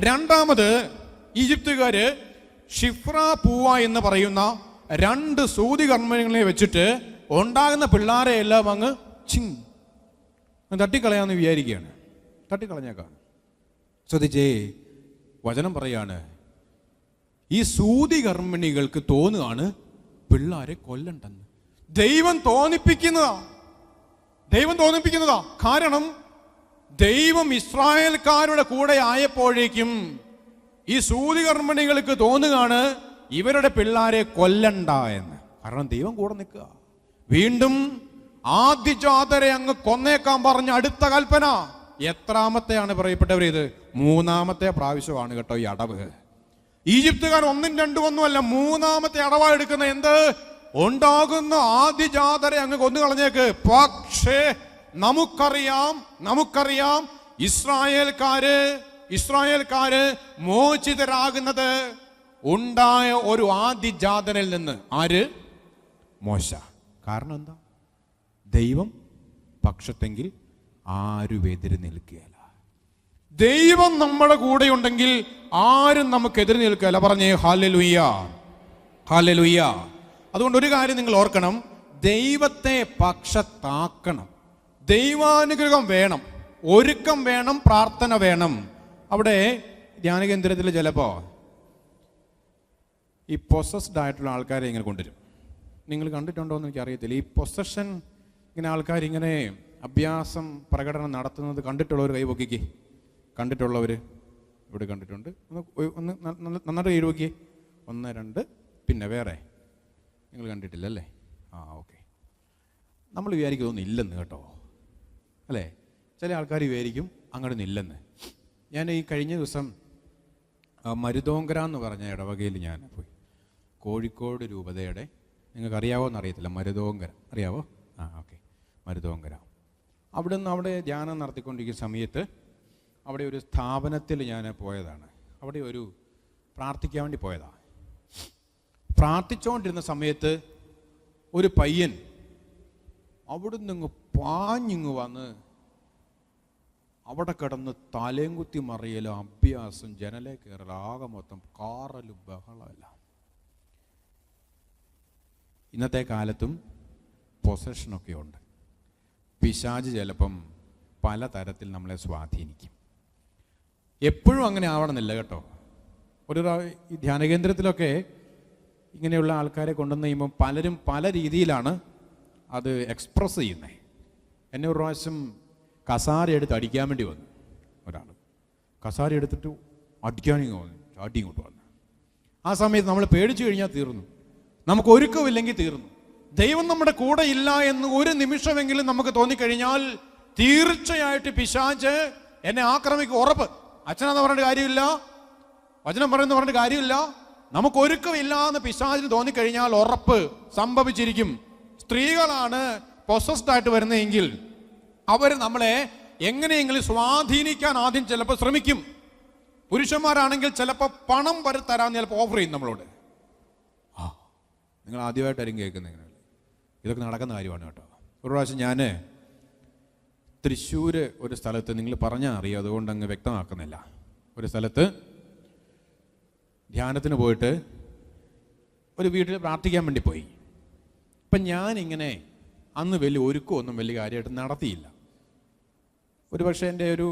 രണ്ടാമത്, ഈജിപ്തുകാര് ഷിഫ്ര പൂവ എന്ന് പറയുന്ന 2 സൂതി കർമ്മങ്ങളെ വെച്ചിട്ട് ഉണ്ടാകുന്ന പിള്ളാരെ എല്ലാം അങ്ങ് തട്ടിക്കളയാന്ന് വിചാരിക്കുകയാണ്. തട്ടിക്കളഞ്ഞേക്കാണ്. ശ്രദ്ധിച്ചേ, വചനം പറയാണ്, ഈ സൂതി കർമ്മിണികൾക്ക് തോന്നുകയാണ് പിള്ളാരെ കൊല്ലണ്ടെന്ന്. ദൈവം തോന്നിപ്പിക്കുന്നതാ. കാരണം ദൈവം ഇസ്രായേൽക്കാരുടെ കൂടെ ആയപ്പോഴേക്കും ഈ സൂതി കർമ്മിണികൾക്ക് തോന്നുകയാണ് ഇവരുടെ പിള്ളാരെ കൊല്ലണ്ട എന്ന്. കാരണം ദൈവം കൂടെ നിൽക്കുക. വീണ്ടും ആദ്യജാതരെ അങ്ങ് കൊന്നേക്കാൻ പറഞ്ഞ അടുത്ത കൽപ്പന എത്രാമത്തെയാണ് പറയപ്പെട്ടവർ? ഇത് 3ാമത്തെ പ്രാവശ്യമാണ് കേട്ടോ ഈ അടവ്. ഈജിപ്തുകാർ 1ഉം 2ഉം ഒന്നുമല്ല, 3ാമത്തെ അടവാ എടുക്കുന്ന. എന്ത്? ഉണ്ടാകുന്ന ആദ്യജാതരെ അങ്ങ് കൊന്നു കളഞ്ഞേക്ക്. പക്ഷേ നമുക്കറിയാം ഇസ്രായേൽക്കാര് മോചിതരാകുന്നത് ഉണ്ടായ ഒരു ആദ്യജാതനിൽ നിന്ന്. ആര്? മോശ. കാരണം എന്താ? ദൈവം പക്ഷത്തെങ്കിൽ ആരും എതിര് നിൽക്കുകയില്ല. ദൈവം നമ്മുടെ കൂടെ ഉണ്ടെങ്കിൽ ആരും നമുക്കെതിരെ നിൽക്കുകയില്ല. പറഞ്ഞേ ഹല്ലേലൂയ, ഹല്ലേലൂയ. അതുകൊണ്ട് ഒരു കാര്യം നിങ്ങൾ ഓർക്കണം, ദൈവത്തെ പക്ഷത്താക്കണം. ദൈവാനുഗ്രഹം വേണം, ഒരുക്കം വേണം, പ്രാർത്ഥന വേണം. അവിടെ ധ്യാനകേന്ദ്രത്തിൽ ചിലപ്പോ ഈ പൊസസ്ഡ് ആയിട്ടുള്ള ആൾക്കാരെ ഇങ്ങനെ കൊണ്ടുവരും. നിങ്ങൾ കണ്ടിട്ടുണ്ടോ എന്ന് എനിക്കറിയത്തില്ല. ഈ പൊസഷൻ ഇങ്ങനെ ആൾക്കാരിങ്ങനെ അഭ്യാസം പ്രകടനം നടത്തുന്നത് കണ്ടിട്ടുള്ളവർ കൈപൊക്കിക്ക്. കണ്ടിട്ടുള്ളവർ ഇവിടെ കണ്ടിട്ടുണ്ട്. ഒന്ന് നന്നായിട്ട് കൈ നോക്കിയേ. 1, 2. പിന്നെ വേറെ നിങ്ങൾ കണ്ടിട്ടില്ലല്ലേ? ഓക്കെ. നമ്മൾ വിചാരിക്കും ഇതൊന്നും ഇല്ലെന്ന് കേട്ടോ, അല്ലേ? ചില ആൾക്കാർ വിചാരിക്കും അങ്ങോട്ടൊന്നും ഇല്ലെന്ന്. ഞാൻ ഈ കഴിഞ്ഞ ദിവസം മരുതോങ്കര എന്ന് പറഞ്ഞ ഇടവകയിൽ ഞാൻ പോയി. കോഴിക്കോട് രൂപതയുടെ, നിങ്ങൾക്ക് അറിയാവോ എന്നറിയത്തില്ല, മരുതോങ്കര അറിയാവോ? ഓക്കെ, മരുതോങ്കര. അവിടെ ധ്യാനം നടത്തിക്കൊണ്ടിരിക്കുന്ന സമയത്ത് അവിടെ ഒരു സ്ഥാപനത്തിൽ ഞാൻ പോയതാണ്. അവിടെ ഒരു പ്രാർത്ഥിക്കാൻ വേണ്ടി പോയതാണ്. പ്രാർത്ഥിച്ചുകൊണ്ടിരുന്ന സമയത്ത് ഒരു പയ്യൻ അവിടുന്ന് ഇങ്ങ് പാഞ്ഞിങ്ങ് വന്ന് അവിടെ കിടന്ന് തലയും കുത്തി മറിയലും അഭ്യാസം, ജനലേ കയറലും, ആകെ മൊത്തം കാറലും ബഹളമല്ല. ഇന്നത്തെ കാലത്തും പൊസഷനൊക്കെ ഉണ്ട്. പിശാച് ചിലപ്പം പലതരത്തിൽ നമ്മളെ സ്വാധീനിക്കും. എപ്പോഴും അങ്ങനെ ആവണമെന്നില്ല കേട്ടോ. ഒരു ഈ ധ്യാനകേന്ദ്രത്തിലൊക്കെ ഇങ്ങനെയുള്ള ആൾക്കാരെ കൊണ്ടുവന്ന് കഴിയുമ്പോൾ പലരും പല രീതിയിലാണ് അത് എക്സ്പ്രസ് ചെയ്യുന്നത്. എന്നെ ഒരു പ്രാവശ്യം കസാര എടുത്ത് അടിക്കാൻ വേണ്ടി വന്നു ഒരാൾ. കസാര എടുത്തിട്ട് അടിക്കാനിങ്ങ് വന്നു, ചാട്ടി ഇങ്ങോട്ട് വന്നു. ആ സമയത്ത് നമ്മൾ പേടിച്ചു കഴിഞ്ഞാൽ തീർന്നു, നമുക്ക് ഒരുക്കമില്ലെങ്കിൽ തീർന്നു. ദൈവം നമ്മുടെ കൂടെ ഇല്ല എന്ന് ഒരു നിമിഷമെങ്കിലും നമുക്ക് തോന്നിക്കഴിഞ്ഞാൽ തീർച്ചയായിട്ട് പിശാച് എന്നെ ആക്രമിക്കും, ഉറപ്പ്. അച്ഛനെന്ന് പറഞ്ഞിട്ട് കാര്യമില്ല, വചനം പറയുന്ന പറഞ്ഞിട്ട് കാര്യമില്ല. നമുക്ക് ഒരുക്കമില്ല എന്ന് പിശാചിന് തോന്നിക്കഴിഞ്ഞാൽ ഉറപ്പ് സംഭവിച്ചിരിക്കും. സ്ത്രീകളാണ് പൊസസ്ഡ് ആയിട്ട് വരുന്നതെങ്കിൽ അവർ നമ്മളെ എങ്ങനെയെങ്കിലും സ്വാധീനിക്കാൻ ആദ്യം ചിലപ്പോൾ ശ്രമിക്കും. പുരുഷന്മാരാണെങ്കിൽ ചിലപ്പോൾ പണം വരെ തരാൻ ചിലപ്പോൾ ഓഫർ ചെയ്യും നമ്മളോട്. നിങ്ങൾ ആദ്യമായിട്ടായിരിക്കും കേൾക്കുന്നത്. ഇതൊക്കെ നടക്കുന്ന കാര്യമാണ് കേട്ടോ. ഒരു പ്രാവശ്യം ഞാൻ തൃശ്ശൂർ ഒരു സ്ഥലത്ത്, നിങ്ങൾ പറഞ്ഞാൽ അറിയാം, അതുകൊണ്ട് അങ്ങ് വ്യക്തമാക്കുന്നില്ല, ഒരു സ്ഥലത്ത് ധ്യാനത്തിന് പോയിട്ട് ഒരു വീട്ടിൽ പ്രാർത്ഥിക്കാൻ വേണ്ടി പോയി. അപ്പം ഞാനിങ്ങനെ അന്ന് വലിയ ഒരുക്കമൊന്നും വലിയ കാര്യമായിട്ട് നടത്തിയില്ല. ഒരു പക്ഷേ എൻ്റെ ഒരു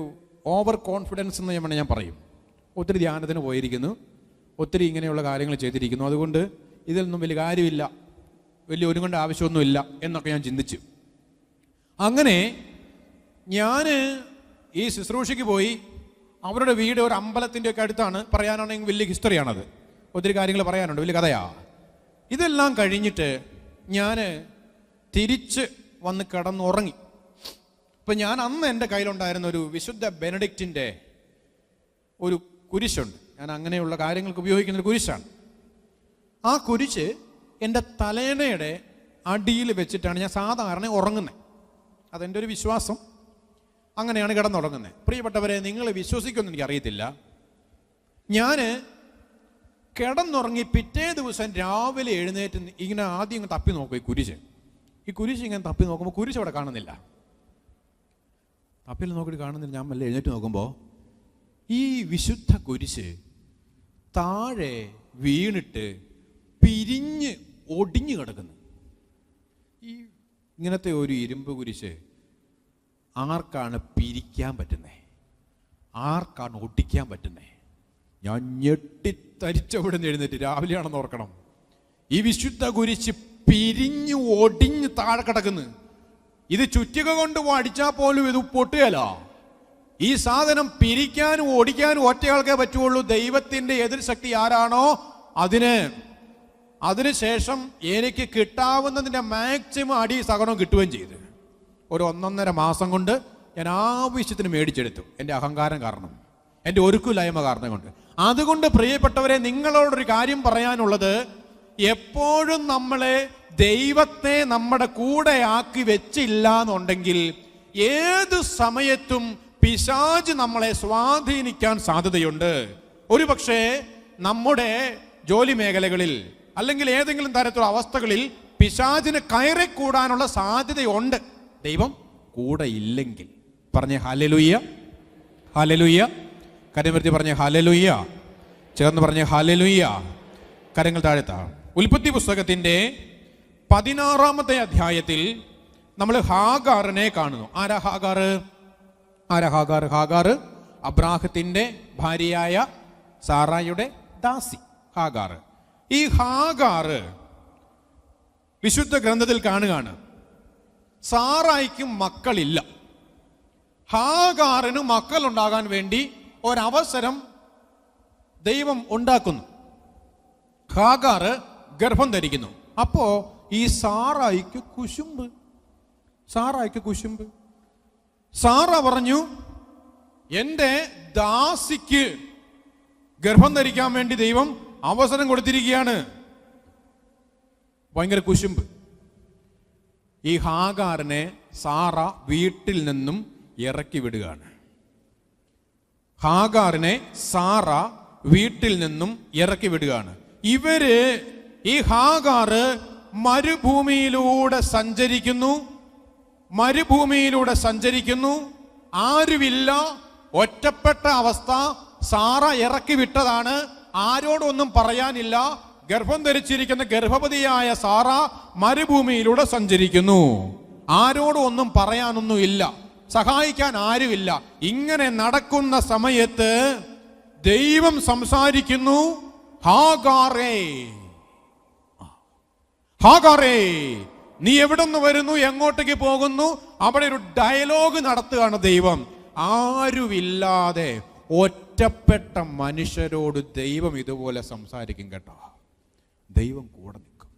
ഓവർ കോൺഫിഡൻസ് എന്ന് ഞാൻ പറയും. ഒത്തിരി ധ്യാനത്തിന് പോയിരിക്കുന്നു, ഒത്തിരി ഇങ്ങനെയുള്ള കാര്യങ്ങൾ ചെയ്തിരിക്കുന്നു, അതുകൊണ്ട് ഇതിലൊന്നും വലിയ കാര്യമില്ല, വലിയ ഒരുങ്ങേണ്ട ആവശ്യമൊന്നുമില്ല എന്നൊക്കെ ഞാൻ ചിന്തിച്ചു. അങ്ങനെ ഞാൻ ഈ ശുശ്രൂഷയ്ക്ക് പോയി. അവരുടെ വീട് ഒരു അമ്പലത്തിൻ്റെ ഒക്കെ അടുത്താണ്. പറയാനാണെങ്കിൽ വലിയ ഹിസ്റ്ററിയാണത്, ഒത്തിരി കാര്യങ്ങൾ പറയാനുണ്ട്, വലിയ കഥയാണ്. ഇതെല്ലാം കഴിഞ്ഞിട്ട് ഞാൻ തിരിച്ച് വന്ന് കിടന്നുറങ്ങി. അപ്പം ഞാൻ അന്ന് എൻ്റെ കയ്യിലുണ്ടായിരുന്ന ഒരു വിശുദ്ധ ബെനഡിക്റ്റിൻ്റെ ഒരു കുരിശുണ്ട്. ഞാൻ അങ്ങനെയുള്ള കാര്യങ്ങൾക്ക് ഉപയോഗിക്കുന്ന ഒരു കുരിശാണ്. ആ കുരിശ് എൻ്റെ തലേണയുടെ അടിയിൽ വെച്ചിട്ടാണ് ഞാൻ സാധാരണ ഉറങ്ങുന്നത്. അതെൻ്റെ ഒരു വിശ്വാസം, അങ്ങനെയാണ് കിടന്നുറങ്ങുന്നത്. പ്രിയപ്പെട്ടവരെ, നിങ്ങൾ വിശ്വസിക്കുമെന്ന് എനിക്കറിയത്തില്ല. ഞാൻ കിടന്നുറങ്ങി പിറ്റേ ദിവസം രാവിലെ എഴുന്നേറ്റ് ഇങ്ങനെ ആദ്യം ഇങ്ങനെ തപ്പി നോക്കും ഈ കുരിശ് ഇങ്ങനെ തപ്പി നോക്കുമ്പോൾ കുരിശ് അവിടെ കാണുന്നില്ല. തപ്പിൽ നോക്കിയിട്ട് കാണുന്നില്ല. ഞാൻ വല്ല എഴുന്നേറ്റ് നോക്കുമ്പോൾ ഈ വിശുദ്ധ കുരിശ് താഴെ വീണിട്ട് പിരിഞ്ഞ് ഒടിഞ്ഞു കിടക്കുന്നു. ഈ ഇങ്ങനത്തെ ഒരു ഇരുമ്പ് കുരിശ് ആർക്കാണ് പിരിക്കാൻ പറ്റുന്നത്? ആർക്കാണ് ഒട്ടിക്കാൻ പറ്റുന്നത്? ഞാൻ ഞെട്ടിത്തരിച്ചവിടെ നിന്ന് എഴുന്നേറ്റ്, രാവിലെയാണെന്ന് ഓർക്കണം, ഈ വിശുദ്ധ കുരിശ് പിരിഞ്ഞു ഒടിഞ്ഞ് താഴെ കിടക്കുന്നു. ഇത് ചുറ്റിക കൊണ്ട് അടിച്ചാൽ പോലും ഇത് പൊട്ടുകയല്ല. ഈ സാധനം പിരിക്കാനും ഓടിക്കാനും ഒറ്റയാൾക്കേ പറ്റുള്ളൂ. ദൈവത്തിൻ്റെ എതിർ ശക്തി ആരാണോ അതിനുശേഷം എനിക്ക് കിട്ടാവുന്നതിൻ്റെ മാക്സിമം അടി സഹനം കിട്ടുകയും ചെയ്തു. ഒരു 1.5 മാസം കൊണ്ട് ഞാൻ ആവശ്യത്തിന് മേടിച്ചെടുത്തു, എൻ്റെ അഹങ്കാരം കാരണം, എൻ്റെ ഒരുക്കുലായ്മ കാരണം കൊണ്ട്. അതുകൊണ്ട് പ്രിയപ്പെട്ടവരെ, നിങ്ങളോടൊരു കാര്യം പറയാനുള്ളത്, എപ്പോഴും നമ്മളെ ദൈവത്തെ നമ്മുടെ കൂടെ ആക്കി വെച്ചില്ല എന്നുണ്ടെങ്കിൽ ഏത് സമയത്തും പിശാച് നമ്മളെ സ്വാധീനിക്കാൻ സാധ്യതയുണ്ട്. ഒരുപക്ഷെ നമ്മുടെ ജോലി മേഖലകളിൽ അല്ലെങ്കിൽ ഏതെങ്കിലും തരത്തിലുള്ള അവസ്ഥകളിൽ പിശാചിന് കയറിക്കൂടാനുള്ള സാധ്യതയുണ്ട്, ദൈവം കൂടെ ഇല്ലെങ്കിൽ. പറഞ്ഞേ ഹല്ലേലൂയ, ഹല്ലേലൂയ. കരമർത്തി പറഞ്ഞേ ഹല്ലേലൂയ, ചേർന്ന് പറഞ്ഞേ ഹല്ലേലൂയ. കരങ്ങൾ താഴ്ത്താം. ഉൽപ്പത്തി പുസ്തകത്തിന്റെ 16-ാമത്തെ അധ്യായത്തിൽ നമ്മൾ ഹാഗാറിനെ കാണുന്നു. ആരാ ഹാഗാർ? ഹാഗാർ അബ്രാഹത്തിന്റെ ഭാര്യയായ സാറായുടെ ദാസി ഹാഗാർ. ഈ ഹാഗാർ വിശുദ്ധ ഗ്രന്ഥത്തിൽ കാണുകയാണ്, സാറായിക്കും മക്കളില്ല. ഹാഗാറിന് മക്കളുണ്ടാകാൻ വേണ്ടി ഒരവസരം ദൈവം ഉണ്ടാക്കുന്നു. ഹാഗാർ ഗർഭം ധരിക്കുന്നു. അപ്പോ ഈ സാറായിക്ക് കുശുമ്പ്. സാറ പറഞ്ഞു, എൻ്റെ ദാസിക്ക് ഗർഭം ധരിക്കാൻ വേണ്ടി ദൈവം അവസരം കൊടുത്തിരിക്കുകയാണ്. ഭയങ്കര കുശുമ്പ്. ഈ ഹാഗാറിനെ സാറ വീട്ടിൽ നിന്നും ഇറക്കി വിടുകയാണ്. ഹാഗാറിനെ സാറ വീട്ടിൽ നിന്നും ഇറക്കി വിടുകയാണ്. ഈ ഹാഗാറ് മരുഭൂമിയിലൂടെ സഞ്ചരിക്കുന്നു. ആരുമില്ല, ഒറ്റപ്പെട്ട അവസ്ഥ. സാറ ഇറക്കി വിട്ടതാണ്, ആരോടൊന്നും പറയാനില്ല. ഗർഭം ധരിച്ചിരിക്കുന്ന ഗർഭവതിയായ സാറ മരുഭൂമിയിലൂടെ സഞ്ചരിക്കുന്നു. ആരോടും ഒന്നും പറയാനൊന്നുമില്ല, സഹായിക്കാൻ ആരുമില്ല. ഇങ്ങനെ നടക്കുന്ന സമയത്ത് ദൈവം സംസാരിക്കുന്നു, ഹാഗാറേ നീ എവിടെ നിന്ന് വരുന്നു, എങ്ങോട്ടേക്ക് പോകുന്നു? അവിടെ ഒരു ഡയലോഗ് നടത്തുകയാണ് ദൈവം. ആരുമില്ലാതെ ഒറ്റപ്പെട്ട മനുഷ്യരോട് ദൈവം ഇതുപോലെ സംസാരിക്കും കേട്ടോ. ദൈവം കൂടെ നിൽക്കും.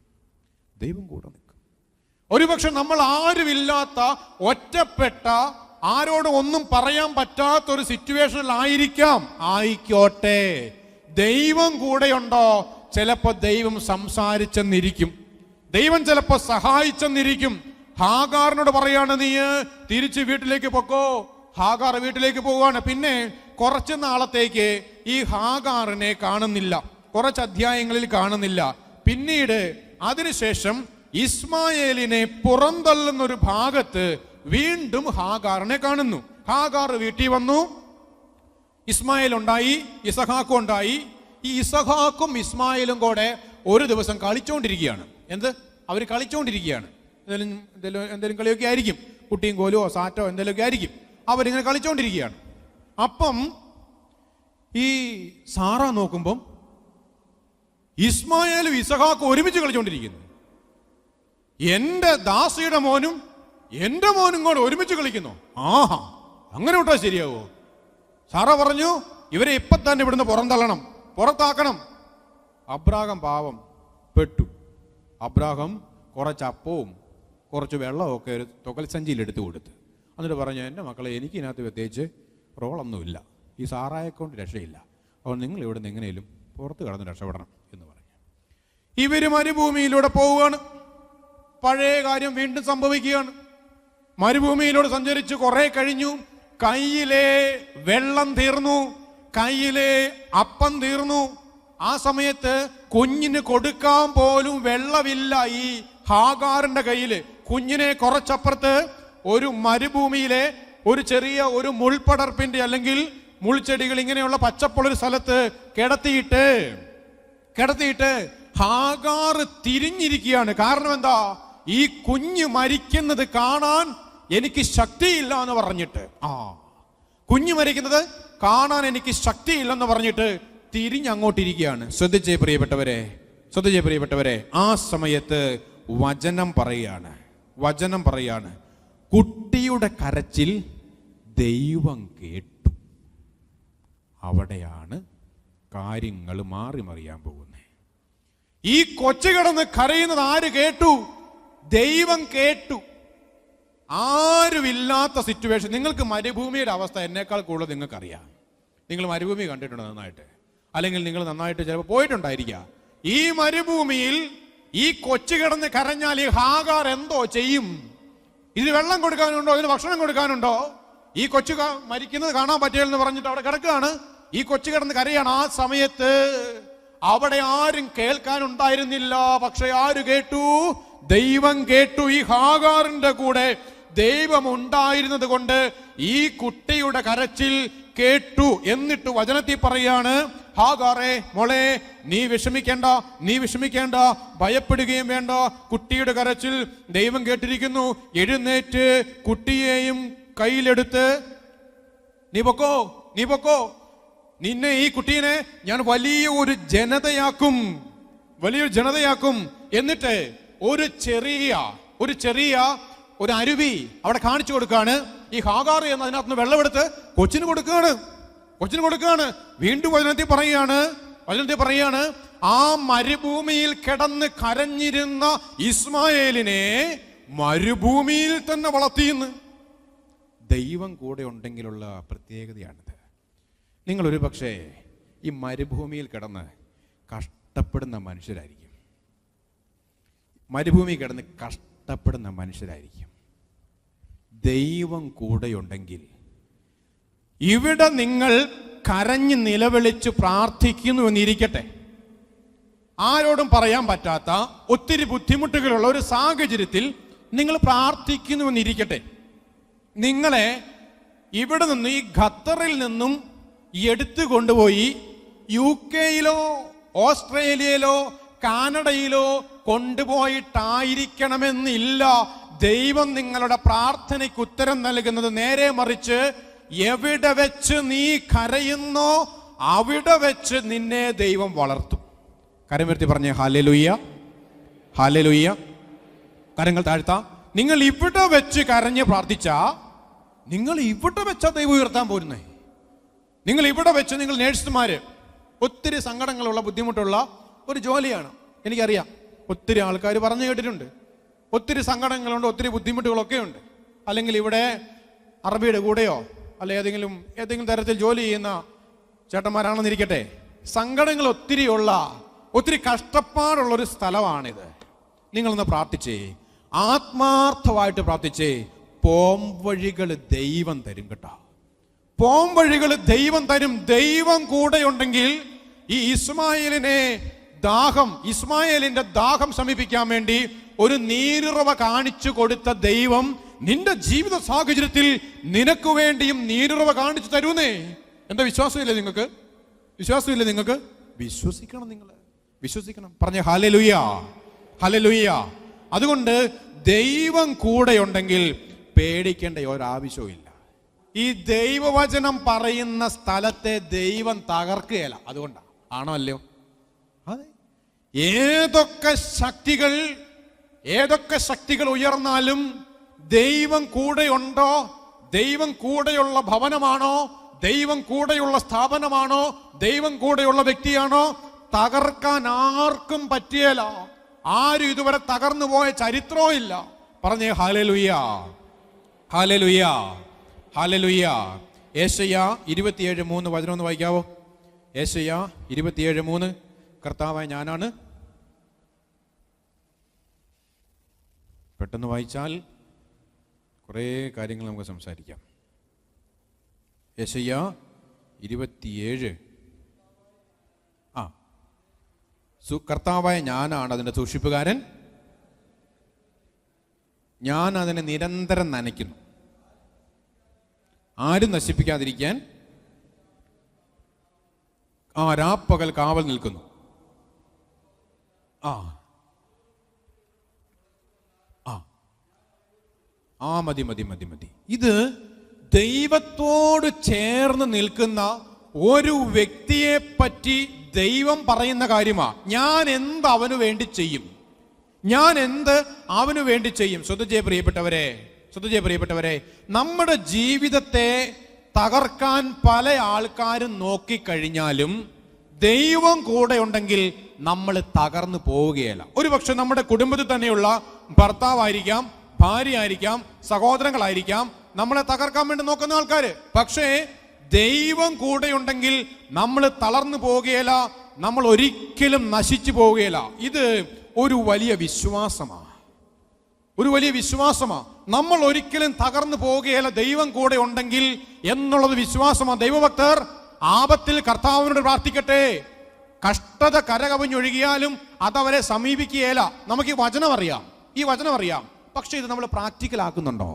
ഒരുപക്ഷെ നമ്മൾ ആരുമില്ലാത്ത, ഒറ്റപ്പെട്ട, ആരോടും ഒന്നും പറയാൻ പറ്റാത്തൊരു സിറ്റുവേഷനിൽ ആയിക്കോട്ടെ, ദൈവം കൂടെയുണ്ടോ? ചിലപ്പോൾ ദൈവം സംസാരിച്ചെന്നിരിക്കും, ദൈവം ചിലപ്പോൾ സഹായിച്ചെന്നിരിക്കും. ഹാഗാറിനോട് പറയാണ്, നീ തിരിച്ച് വീട്ടിലേക്ക് പൊക്കോ. ഹാഗാർ വീട്ടിലേക്ക് പോവുകയാണ്. പിന്നെ കുറച്ച് നാളത്തേക്ക് ഈ ഹാഗാറിനെ കാണുന്നില്ല, കുറച്ച് അധ്യായങ്ങളിൽ കാണുന്നില്ല. പിന്നീട് അതിനുശേഷം ഇസ്മായേലിനെ പുറന്തള്ളുന്ന ഒരു ഭാഗത്ത് വീണ്ടും ഹാഗാറിനെ കാണുന്നു. ഹാഗാർ വീട്ടിൽ വന്നു. ഇസ്മായേൽ ഉണ്ടായി, ഇസഹാക്കും ഉണ്ടായി. ഈ ഇസഹാക്കും ഇസ്മായേലും കൂടെ ഒരു ദിവസം കളിച്ചോണ്ടിരിക്കുകയാണ്. അവർ കളിച്ചോണ്ടിരിക്കുകയാണ്. എന്തെങ്കിലും കളിയൊക്കെ ആയിരിക്കും, കുട്ടിയും കോലുവോ സാറ്റോ എന്തെങ്കിലുമൊക്കെ ആയിരിക്കും. അവരിങ്ങനെ കളിച്ചോണ്ടിരിക്കുകയാണ്. അപ്പം ഈ സാറ നോക്കുമ്പം ഇസ്മായേലും ഇസഹാക്കും ഒരുമിച്ച് കളിച്ചോണ്ടിരിക്കുന്നു. എന്റെ ദാസിയുടെ മോനും എന്റെ മോനും കൂടെ ഒരുമിച്ച് കളിക്കുന്നു. ആഹാ, അങ്ങനെ വിട്ടാ ശരിയാവോ? സാറ പറഞ്ഞു, ഇവരെ ഇപ്പൊ തന്നെ ഇവിടുന്ന് പുറന്തള്ളണം, പുറത്താക്കണം. അബ്രാഹം പാവം പെട്ടു. അബ്രാഹം കുറച്ച് അപ്പവും കുറച്ച് വെള്ളവും ഒക്കെ ഒരു തുകൽ സഞ്ചിയിൽ എടുത്തു കൊടുത്ത് എന്നിട്ട് പറഞ്ഞു, എൻ്റെ മക്കളെ, എനിക്ക് ഇതിനകത്ത് പ്രത്യേകിച്ച് റോളൊന്നുമില്ല, ഈ സാറായെ കൊണ്ട് രക്ഷയില്ല, അതുകൊണ്ട് നിങ്ങൾ ഇവിടെ നിന്ന് എങ്ങനെയും പുറത്ത് കടന്ന് രക്ഷപ്പെടണം എന്ന് പറഞ്ഞു. ഇവര് മരുഭൂമിയിലൂടെ പോവുകയാണ്. പഴയ കാര്യം വീണ്ടും സംഭവിക്കുകയാണ്. മരുഭൂമിയിലൂടെ സഞ്ചരിച്ച് കുറെ കഴിഞ്ഞു. കയ്യിലെ വെള്ളം തീർന്നു, കയ്യിലെ അപ്പം തീർന്നു. ആ സമയത്ത് കുഞ്ഞിന് കൊടുക്കാൻ പോലും വെള്ളമില്ല ഈ ഹാഗാറിന്റെ കയ്യില്. കുഞ്ഞിനെ കുറച്ചപ്പുറത്ത് ഒരു മരുഭൂമിയിലെ ഒരു ചെറിയ ഒരു മുൾപടർപ്പിന്റെ അല്ലെങ്കിൽ മുൾച്ചെടികൾ ഇങ്ങനെയുള്ള പച്ചപ്പുള്ളൊരു സ്ഥലത്ത് കിടത്തിയിട്ട് ഹാഗാർ തിരിഞ്ഞിരിക്കുകയാണ്. കാരണം എന്താ? ഈ കുഞ്ഞ് മരിക്കുന്നത് കാണാൻ എനിക്ക് ശക്തിയില്ല എന്ന് പറഞ്ഞിട്ട്, കുഞ്ഞു മരിക്കുന്നത് കാണാൻ എനിക്ക് ശക്തിയില്ലെന്ന് പറഞ്ഞിട്ട് തിരിഞ്ഞങ്ങോട്ടിരിക്കുകയാണ്. ശ്രദ്ധിച്ചേ പ്രിയപ്പെട്ടവരെ, ആ സമയത്ത് വചനം പറയാണ്, കുട്ടിയുടെ കരച്ചിൽ ദൈവം കേട്ടു. അവിടെയാണ് കാര്യങ്ങൾ മറിയാൻ പോകുന്നത്. ഈ കൊച്ചു കിടന്ന് കരയുന്നത് ആര് കേട്ടു? ദൈവം കേട്ടു. ആരുമില്ലാത്ത സിറ്റുവേഷൻ. നിങ്ങൾക്ക് മരുഭൂമിയുടെ അവസ്ഥ എന്നേക്കാൾ കൂടുതൽ നിങ്ങൾക്കറിയാം. നിങ്ങൾ മരുഭൂമി കണ്ടിട്ടുണ്ട് നന്നായിട്ട്, അല്ലെങ്കിൽ നിങ്ങൾ നന്നായിട്ട് ചിലപ്പോൾ പോയിട്ടുണ്ടായിരിക്കാം. ഈ മരുഭൂമിയിൽ ഈ കൊച്ചു കിടന്ന് കരഞ്ഞാൽ ഈ ഹാഗാർ എന്തോ ചെയ്യും? ഇതിന് വെള്ളം കൊടുക്കാനുണ്ടോ? ഇതിന് ഭക്ഷണം കൊടുക്കാനുണ്ടോ? ഈ കൊച്ചു മരിക്കുന്നത് കാണാൻ പറ്റില്ലെന്ന് പറഞ്ഞിട്ട് അവിടെ കിടക്കുകയാണ്. ഈ കൊച്ചു കിടന്ന് കരയാണ്. ആ സമയത്ത് അവിടെ ആരും കേൾക്കാനുണ്ടായിരുന്നില്ല. പക്ഷെ ആര് കേട്ടു? ദൈവം കേട്ടു. ഈ ഹാഗാറിന്റെ കൂടെ ദൈവം ഉണ്ടായിരുന്നത് കൊണ്ട് ഈ കുട്ടിയുടെ കരച്ചിൽ കേട്ടു. എന്നിട്ട് വചനത്തിൽ പറയാണ്, ഹാഗാറേ, മോളെ, നീ വിഷമിക്കേണ്ട, ഭയപ്പെടുകയും വേണ്ട. കുട്ടിയുടെ കരച്ചിൽ ദൈവം കേട്ടിരിക്കുന്നു. എഴുന്നേറ്റ് കുട്ടിയെയും കയ്യിലെടുത്ത് നീ പൊക്കോ. നിന്നെ, ഈ കുട്ടീനെ ഞാൻ വലിയൊരു ജനതയാക്കും. എന്നിട്ട് ഒരു ചെറിയ അരുവി അവിടെ കാണിച്ചു കൊടുക്കാണ്. ഈ ഹാഗാർ എന്ന് അതിനകത്ത് വെള്ളമെടുത്ത് കൊച്ചിന് കൊടുക്കുകയാണ്. വീണ്ടും വചനത്തിൽ പറയാണ്, ആ മരുഭൂമിയിൽ കിടന്ന് കരഞ്ഞിരുന്ന ഇസ്മായേലിനെ മരുഭൂമിയിൽ തന്നെ വളർത്തിയെന്ന്. ദൈവം കൂടെ ഉണ്ടെങ്കിലുള്ള പ്രത്യേകതയാണിത്. നിങ്ങൾ ഒരു പക്ഷേ ഈ മരുഭൂമിയിൽ കിടന്ന് കഷ്ടപ്പെടുന്ന മനുഷ്യരായിരിക്കും. ദൈവം കൂടെയുണ്ടെങ്കിൽ ഇവിടെ നിങ്ങൾ കരഞ്ഞ് നിലവിളിച്ച് പ്രാർത്ഥിക്കുന്നു എന്നിരിക്കട്ടെ, ആരോടും പറയാൻ പറ്റാത്ത ഒത്തിരി ബുദ്ധിമുട്ടുകളുള്ള ഒരു സാഹചര്യത്തിൽ നിങ്ങൾ പ്രാർത്ഥിക്കുന്നു എന്നിരിക്കട്ടെ, നിങ്ങളെ ഇവിടെ നിന്ന്, ഈ ഖത്തറിൽ നിന്നും എടുത്തു കൊണ്ടുപോയി UK-യിലോ ഓസ്ട്രേലിയയിലോ കാനഡയിലോ കൊണ്ടുപോയിട്ടായിരിക്കണമെന്നില്ല ദൈവം നിങ്ങളുടെ പ്രാർത്ഥനയ്ക്ക് ഉത്തരം നൽകുന്നത്. നേരെ മറിച്ച് എവിടെ വെച്ച് നീ കരയുന്നോ അവിടെ വെച്ച് നിന്നെ ദൈവം വളർത്തും. കരമുയർത്തി പറഞ്ഞേ ഹല്ലേലൂയ. കരങ്ങൾ താഴ്ത്താം. നിങ്ങൾ ഇവിടെ വെച്ച് കരഞ്ഞ് പ്രാർത്ഥിച്ചാ, നിങ്ങൾ ഇവിടെ വെച്ചാ ദൈവം ഉയർത്താൻ പോരുന്നേ. നിങ്ങൾ ഇവിടെ വെച്ച്, നിങ്ങൾ നേഴ്സുമാര്, ഒത്തിരി സങ്കടങ്ങളുള്ള ബുദ്ധിമുട്ടുള്ള ഒരു ജോലിയാണ്, എനിക്കറിയാം. ഒത്തിരി ആൾക്കാർ പറഞ്ഞു കേട്ടിട്ടുണ്ട്. ഒത്തിരി സങ്കടങ്ങളുണ്ട്, ഒത്തിരി ബുദ്ധിമുട്ടുകളൊക്കെ ഉണ്ട്. അല്ലെങ്കിൽ ഇവിടെ അറബിയുടെ കൂടെയോ അല്ലെ ഏതെങ്കിലും തരത്തിൽ ജോലി ചെയ്യുന്ന ചേട്ടന്മാരാണെന്നിരിക്കട്ടെ, സങ്കടങ്ങൾ ഒത്തിരി കഷ്ടപ്പാടുള്ളൊരു സ്ഥലമാണിത്. നിങ്ങളൊന്ന് പ്രാർത്ഥിച്ചേ, ആത്മാർത്ഥമായിട്ട് പ്രാർത്ഥിച്ചേ. പോംവഴികൾ ദൈവം തരും കേട്ടോ. പോംവഴികൾ ദൈവം തരും. ദൈവം കൂടെ ഉണ്ടെങ്കിൽ ഈ ഇസ്മായേലിനെ ദാഹം, ഇസ്മായേലിന്റെ ദാഹം ശമിപ്പിക്കാൻ വേണ്ടി ഒരു നീരുറവ കാണിച്ചു കൊടുത്ത ദൈവം നിന്റെ ജീവിത സാഹചര്യത്തിൽ നിനക്ക് വേണ്ടിയും നീരുറവ കാണിച്ചു തരൂന്നേ. എന്താ വിശ്വാസമില്ലേ നിങ്ങൾക്ക്? വിശ്വാസമില്ലേ നിങ്ങൾക്ക്? വിശ്വസിക്കണം, നിങ്ങൾ വിശ്വസിക്കണം. പറഞ്ഞ ഹല്ലേലൂയ, ഹല്ലേലൂയ. അതുകൊണ്ട് ദൈവം കൂടെയുണ്ടെങ്കിൽ പേടിക്കേണ്ട ഒരാവശ്യവും ഇല്ല. ഈ ദൈവവചനം പറയുന്ന സ്ഥലത്തെ ദൈവം തകർക്കുകയില്ല. അതുകൊണ്ടാണ്. ആണോ അല്ലയോ? അതെ. ഏതൊക്കെ ശക്തികൾ ഉയർന്നാലും ദൈവം കൂടെയുണ്ടോ, ദൈവം കൂടെയുള്ള ഭവനമാണോ, ദൈവം കൂടെയുള്ള സ്ഥാപനമാണോ, ദൈവം കൂടെയുള്ള വ്യക്തിയാണോ, തകർക്കാൻ ആർക്കും പറ്റിയല്ല. ആരും ഇതുവരെ തകർന്നു പോയ ചരിത്രവും ഇല്ല. പറഞ്ഞേ ഹല്ലേലൂയ, ഹല്ലേലൂയ, ഹല്ലേലൂയ. യെശയ്യാ 27:3 വചനം ഒന്ന് വായിക്കാവോ? യെശയ്യാ 27:3. കർത്താവായ ഞാനാണ്. പെട്ടെന്ന് വായിച്ചാൽ കുറേ കാര്യങ്ങൾ നമുക്ക് സംസാരിക്കാം. യെശയ്യാ 27. കർത്താവായ ഞാനാണ് അതിൻ്റെ സൂക്ഷിപ്പുകാരൻ, ഞാൻ അതിനെ നിരന്തരം നനയ്ക്കുന്നു, ആരും നശിപ്പിക്കാതിരിക്കാൻ രാപ്പകൽ കാവൽ നിൽക്കുന്നു. മതി മതി മതി മതി. ഇത് ദൈവത്തോട് ചേർന്ന് നിൽക്കുന്ന ഒരു വ്യക്തിയെ പറ്റി ദൈവം പറയുന്ന കാര്യമാ. ഞാൻ എന്ത് അവന് വേണ്ടി ചെയ്യും, ഞാൻ എന്ത് അവന് വേണ്ടി ചെയ്യും. ശ്രദ്ധിച്ചേ പ്രിയപ്പെട്ടവരെ, നമ്മുടെ ജീവിതത്തെ തകർക്കാൻ പല ആൾക്കാരും നോക്കിക്കഴിഞ്ഞാലും ദൈവം കൂടെ ഉണ്ടെങ്കിൽ നമ്മൾ തകർന്നു പോവുകയല്ല. ഒരുപക്ഷെ നമ്മുടെ കുടുംബത്തിൽ തന്നെയുള്ള ഭർത്താവായിരിക്കാം, ഭാര്യയായിരിക്കാം, സഹോദരങ്ങളായിരിക്കാം നമ്മളെ തകർക്കാൻ വേണ്ടി നോക്കുന്ന ആൾക്കാര്. പക്ഷേ ദൈവം കൂടെയുണ്ടെങ്കിൽ നമ്മൾ തളർന്നു പോവുകയില്ല, നമ്മൾ ഒരിക്കലും നശിച്ചു പോവുകയില്ല. ഇത് ഒരു വലിയ വിശ്വാസമാണ്, നമ്മൾ ഒരിക്കലും തകർന്നു പോവുകയില്ല ദൈവം കൂടെ ഉണ്ടെങ്കിൽ എന്നുള്ളത് വിശ്വാസമാണ്. ദൈവഭക്തർ ആപത്തിൽ കർത്താവിനോട് പ്രാർത്ഥിക്കട്ടെ. കഷ്ടത കരകവിഞ്ഞൊഴുകിയാലും അതവരെ സമീപിക്കുകയില്ല. നമുക്ക് ഈ വചനം അറിയാം, പക്ഷെ ഇത് നമ്മൾ പ്രാക്ടിക്കൽ ആക്കുന്നുണ്ടോ?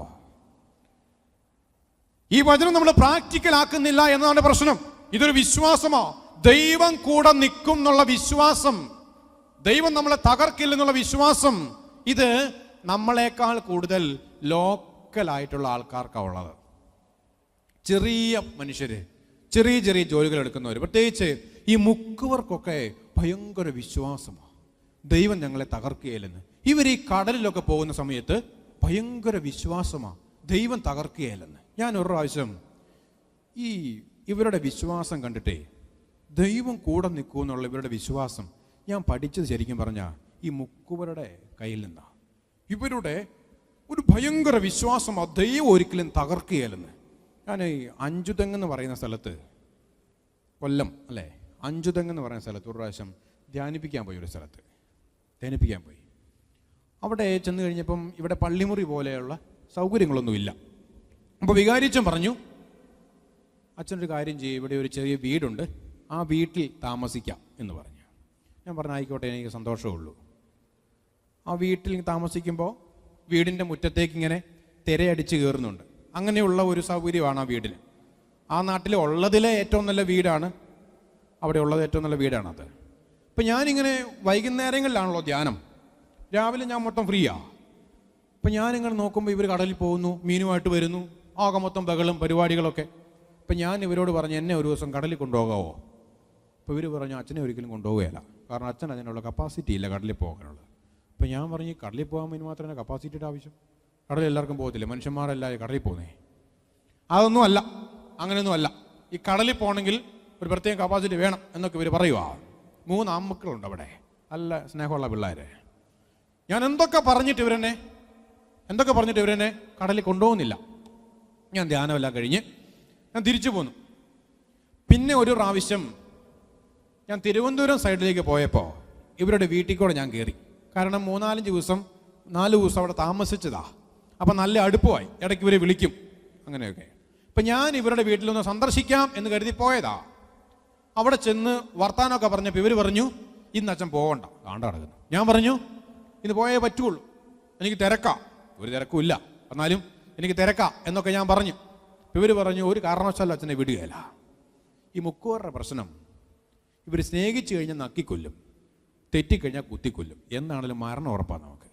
ഈ വചനം നമ്മൾ പ്രാക്ടിക്കൽ ആക്കുന്നില്ല എന്നതാണ് പ്രശ്നം. ഇതൊരു വിശ്വാസമാ. ദൈവം കൂടെ നിൽക്കും എന്നുള്ള വിശ്വാസം, ദൈവം നമ്മളെ തകർക്കില്ലെന്നുള്ള വിശ്വാസം, ഇത് നമ്മളെക്കാൾ കൂടുതൽ ലോക്കലായിട്ടുള്ള ആൾക്കാർക്കാണ് ഉള്ളത്. ചെറിയ മനുഷ്യര്, ചെറിയ ജോലികൾ എടുക്കുന്നവർ, പ്രത്യേകിച്ച് ഈ മുക്കുവർക്കൊക്കെ ഭയങ്കര വിശ്വാസമാണ്, ദൈവം ഞങ്ങളെ തകർക്കുകയില്ലെന്ന്. ഇവർ ഈ കടലിലൊക്കെ പോകുന്ന സമയത്ത് ഭയങ്കര വിശ്വാസമാണ്, ദൈവം തകർക്കുകയില്ലെന്ന്. ഞാൻ ഒരു പ്രാവശ്യം ഇവരുടെ വിശ്വാസം കണ്ടിട്ടേ, ദൈവം കൂടെ നിൽക്കൂ എന്നുള്ള ഇവരുടെ വിശ്വാസം ഞാൻ പഠിച്ചത് ശരിക്കും പറഞ്ഞാൽ ഈ മുക്കുവരുടെ കയ്യിൽ നിന്നാണ്. ഇവരുടെ ഒരു ഭയങ്കര വിശ്വാസമാണ്, ദൈവം ഒരിക്കലും തകർക്കുകയില്ലെന്ന്. ഞാൻ ഈ അഞ്ചുതെങ്ങെന്ന് പറയുന്ന സ്ഥലത്ത്, കൊല്ലം അല്ലേ, അഞ്ചുതെങ്ങെന്ന് പറയുന്ന സ്ഥലത്ത് ഒരു പ്രാവശ്യം ധ്യാനിപ്പിക്കാൻ പോയി. അവിടെ ചെന്ന് കഴിഞ്ഞപ്പം ഇവിടെ പള്ളിമുറി പോലെയുള്ള സൗകര്യങ്ങളൊന്നുമില്ല. അപ്പോൾ വികാരിച്ചൻ പറഞ്ഞു, അച്ഛനൊരു കാര്യം ചെയ്യും, ഇവിടെ ഒരു ചെറിയ വീടുണ്ട്, ആ വീട്ടിൽ താമസിക്കാം എന്ന് പറഞ്ഞു. ഞാൻ പറഞ്ഞു ആയിക്കോട്ടെ, എനിക്ക് സന്തോഷമുള്ളൂ. ആ വീട്ടിൽ താമസിക്കുമ്പോൾ വീടിൻ്റെ മുറ്റത്തേക്ക് ഇങ്ങനെ തിരയടിച്ച് കയറുന്നുണ്ട്. അങ്ങനെയുള്ള ഒരു സൗകര്യമാണ് ആ വീടിന്. ആ നാട്ടിൽ ഉള്ളതിലെ ഏറ്റവും നല്ല വീടാണ്, അവിടെ ഉള്ളത് ഏറ്റവും നല്ല വീടാണത്. അപ്പം ഞാനിങ്ങനെ വൈകുന്നേരങ്ങളിലാണല്ലോ ധ്യാനം, രാവിലെ ഞാൻ മൊത്തം ഫ്രീയാണ്. അപ്പം ഞാനിങ്ങനെ നോക്കുമ്പോൾ ഇവർ കടലിൽ പോകുന്നു, മീനുമായിട്ട് വരുന്നു, ആകെ മൊത്തം ബഹളും പരിപാടികളൊക്കെ. അപ്പം ഞാൻ ഇവരോട് പറഞ്ഞു, എന്നെ ഒരു ദിവസം കടലിൽ കൊണ്ടുപോകാമോ? അപ്പോൾ ഇവർ പറഞ്ഞു, അച്ഛനെ ഒരിക്കലും കൊണ്ടുപോവുകയില്ല, കാരണം അച്ഛൻ അതിനുള്ള കപ്പാസിറ്റി ഇല്ല കടലിൽ പോകാനുള്ളത്. അപ്പം ഞാൻ പറഞ്ഞു, കടലിൽ പോകാൻ വേണ്ടി മാത്രമേ കപ്പാസിറ്റിയുടെ ആവശ്യം, കടലിൽ എല്ലാവർക്കും പോകത്തില്ല, മനുഷ്യന്മാരെല്ലാം കടലിൽ പോകുന്നേ. അതൊന്നും അല്ല, അങ്ങനെയൊന്നും. ഈ കടലിൽ പോകണമെങ്കിൽ ഒരു പ്രത്യേക കപ്പാസിറ്റി വേണം എന്നൊക്കെ ഇവർ പറയുക. 3 ആൺമക്കളുണ്ട് അവിടെ, നല്ല സ്നേഹമുള്ള പിള്ളേരെ. ഞാൻ എന്തൊക്കെ പറഞ്ഞിട്ട് ഇവരെന്നെ കടലിൽ കൊണ്ടുപോകുന്നില്ല. ഞാൻ ധ്യാനമെല്ലാം കഴിഞ്ഞ് ഞാൻ തിരിച്ചു പോന്നു. പിന്നെ ഒരു പ്രാവശ്യം ഞാൻ തിരുവനന്തപുരം സൈഡിലേക്ക് പോയപ്പോൾ ഇവരുടെ വീട്ടിൽ കൂടെ ഞാൻ കയറി. കാരണം 4 ദിവസം അവിടെ താമസിച്ചതാ. അപ്പം നല്ല അടുപ്പമായി, ഇടയ്ക്ക് ഇവരെ വിളിക്കും അങ്ങനെയൊക്കെ. അപ്പം ഞാൻ ഇവരുടെ വീട്ടിലൊന്ന് സന്ദർശിക്കാം എന്ന് കരുതി പോയതാ. അവിടെ ചെന്ന് വർത്താനമൊക്കെ പറഞ്ഞപ്പോൾ ഇവർ പറഞ്ഞു, ഇന്ന് അച്ഛൻ പോകണ്ട, കാണ്ട കിടക്കുന്നു. ഞാൻ പറഞ്ഞു ഇന്ന് പോയേ പറ്റുള്ളൂ, എനിക്ക് തിരക്കാം. ഒരു തിരക്കും ഇല്ല, എന്നാലും എനിക്ക് തിരക്കാം എന്നൊക്കെ ഞാൻ പറഞ്ഞു. ഇവർ പറഞ്ഞു ഒരു കാരണവശാലും അച്ഛനെ വിടുകയില്ല. ഈ മുക്കുവരുടെ പ്രശ്നം, ഇവർ സ്നേഹിച്ചു കഴിഞ്ഞാൽ നക്കിക്കൊല്ലും, തെറ്റിക്കഴിഞ്ഞാൽ കുത്തിക്കൊല്ലും, എന്നാണെങ്കിലും മരണം ഉറപ്പാണ് നമുക്ക്.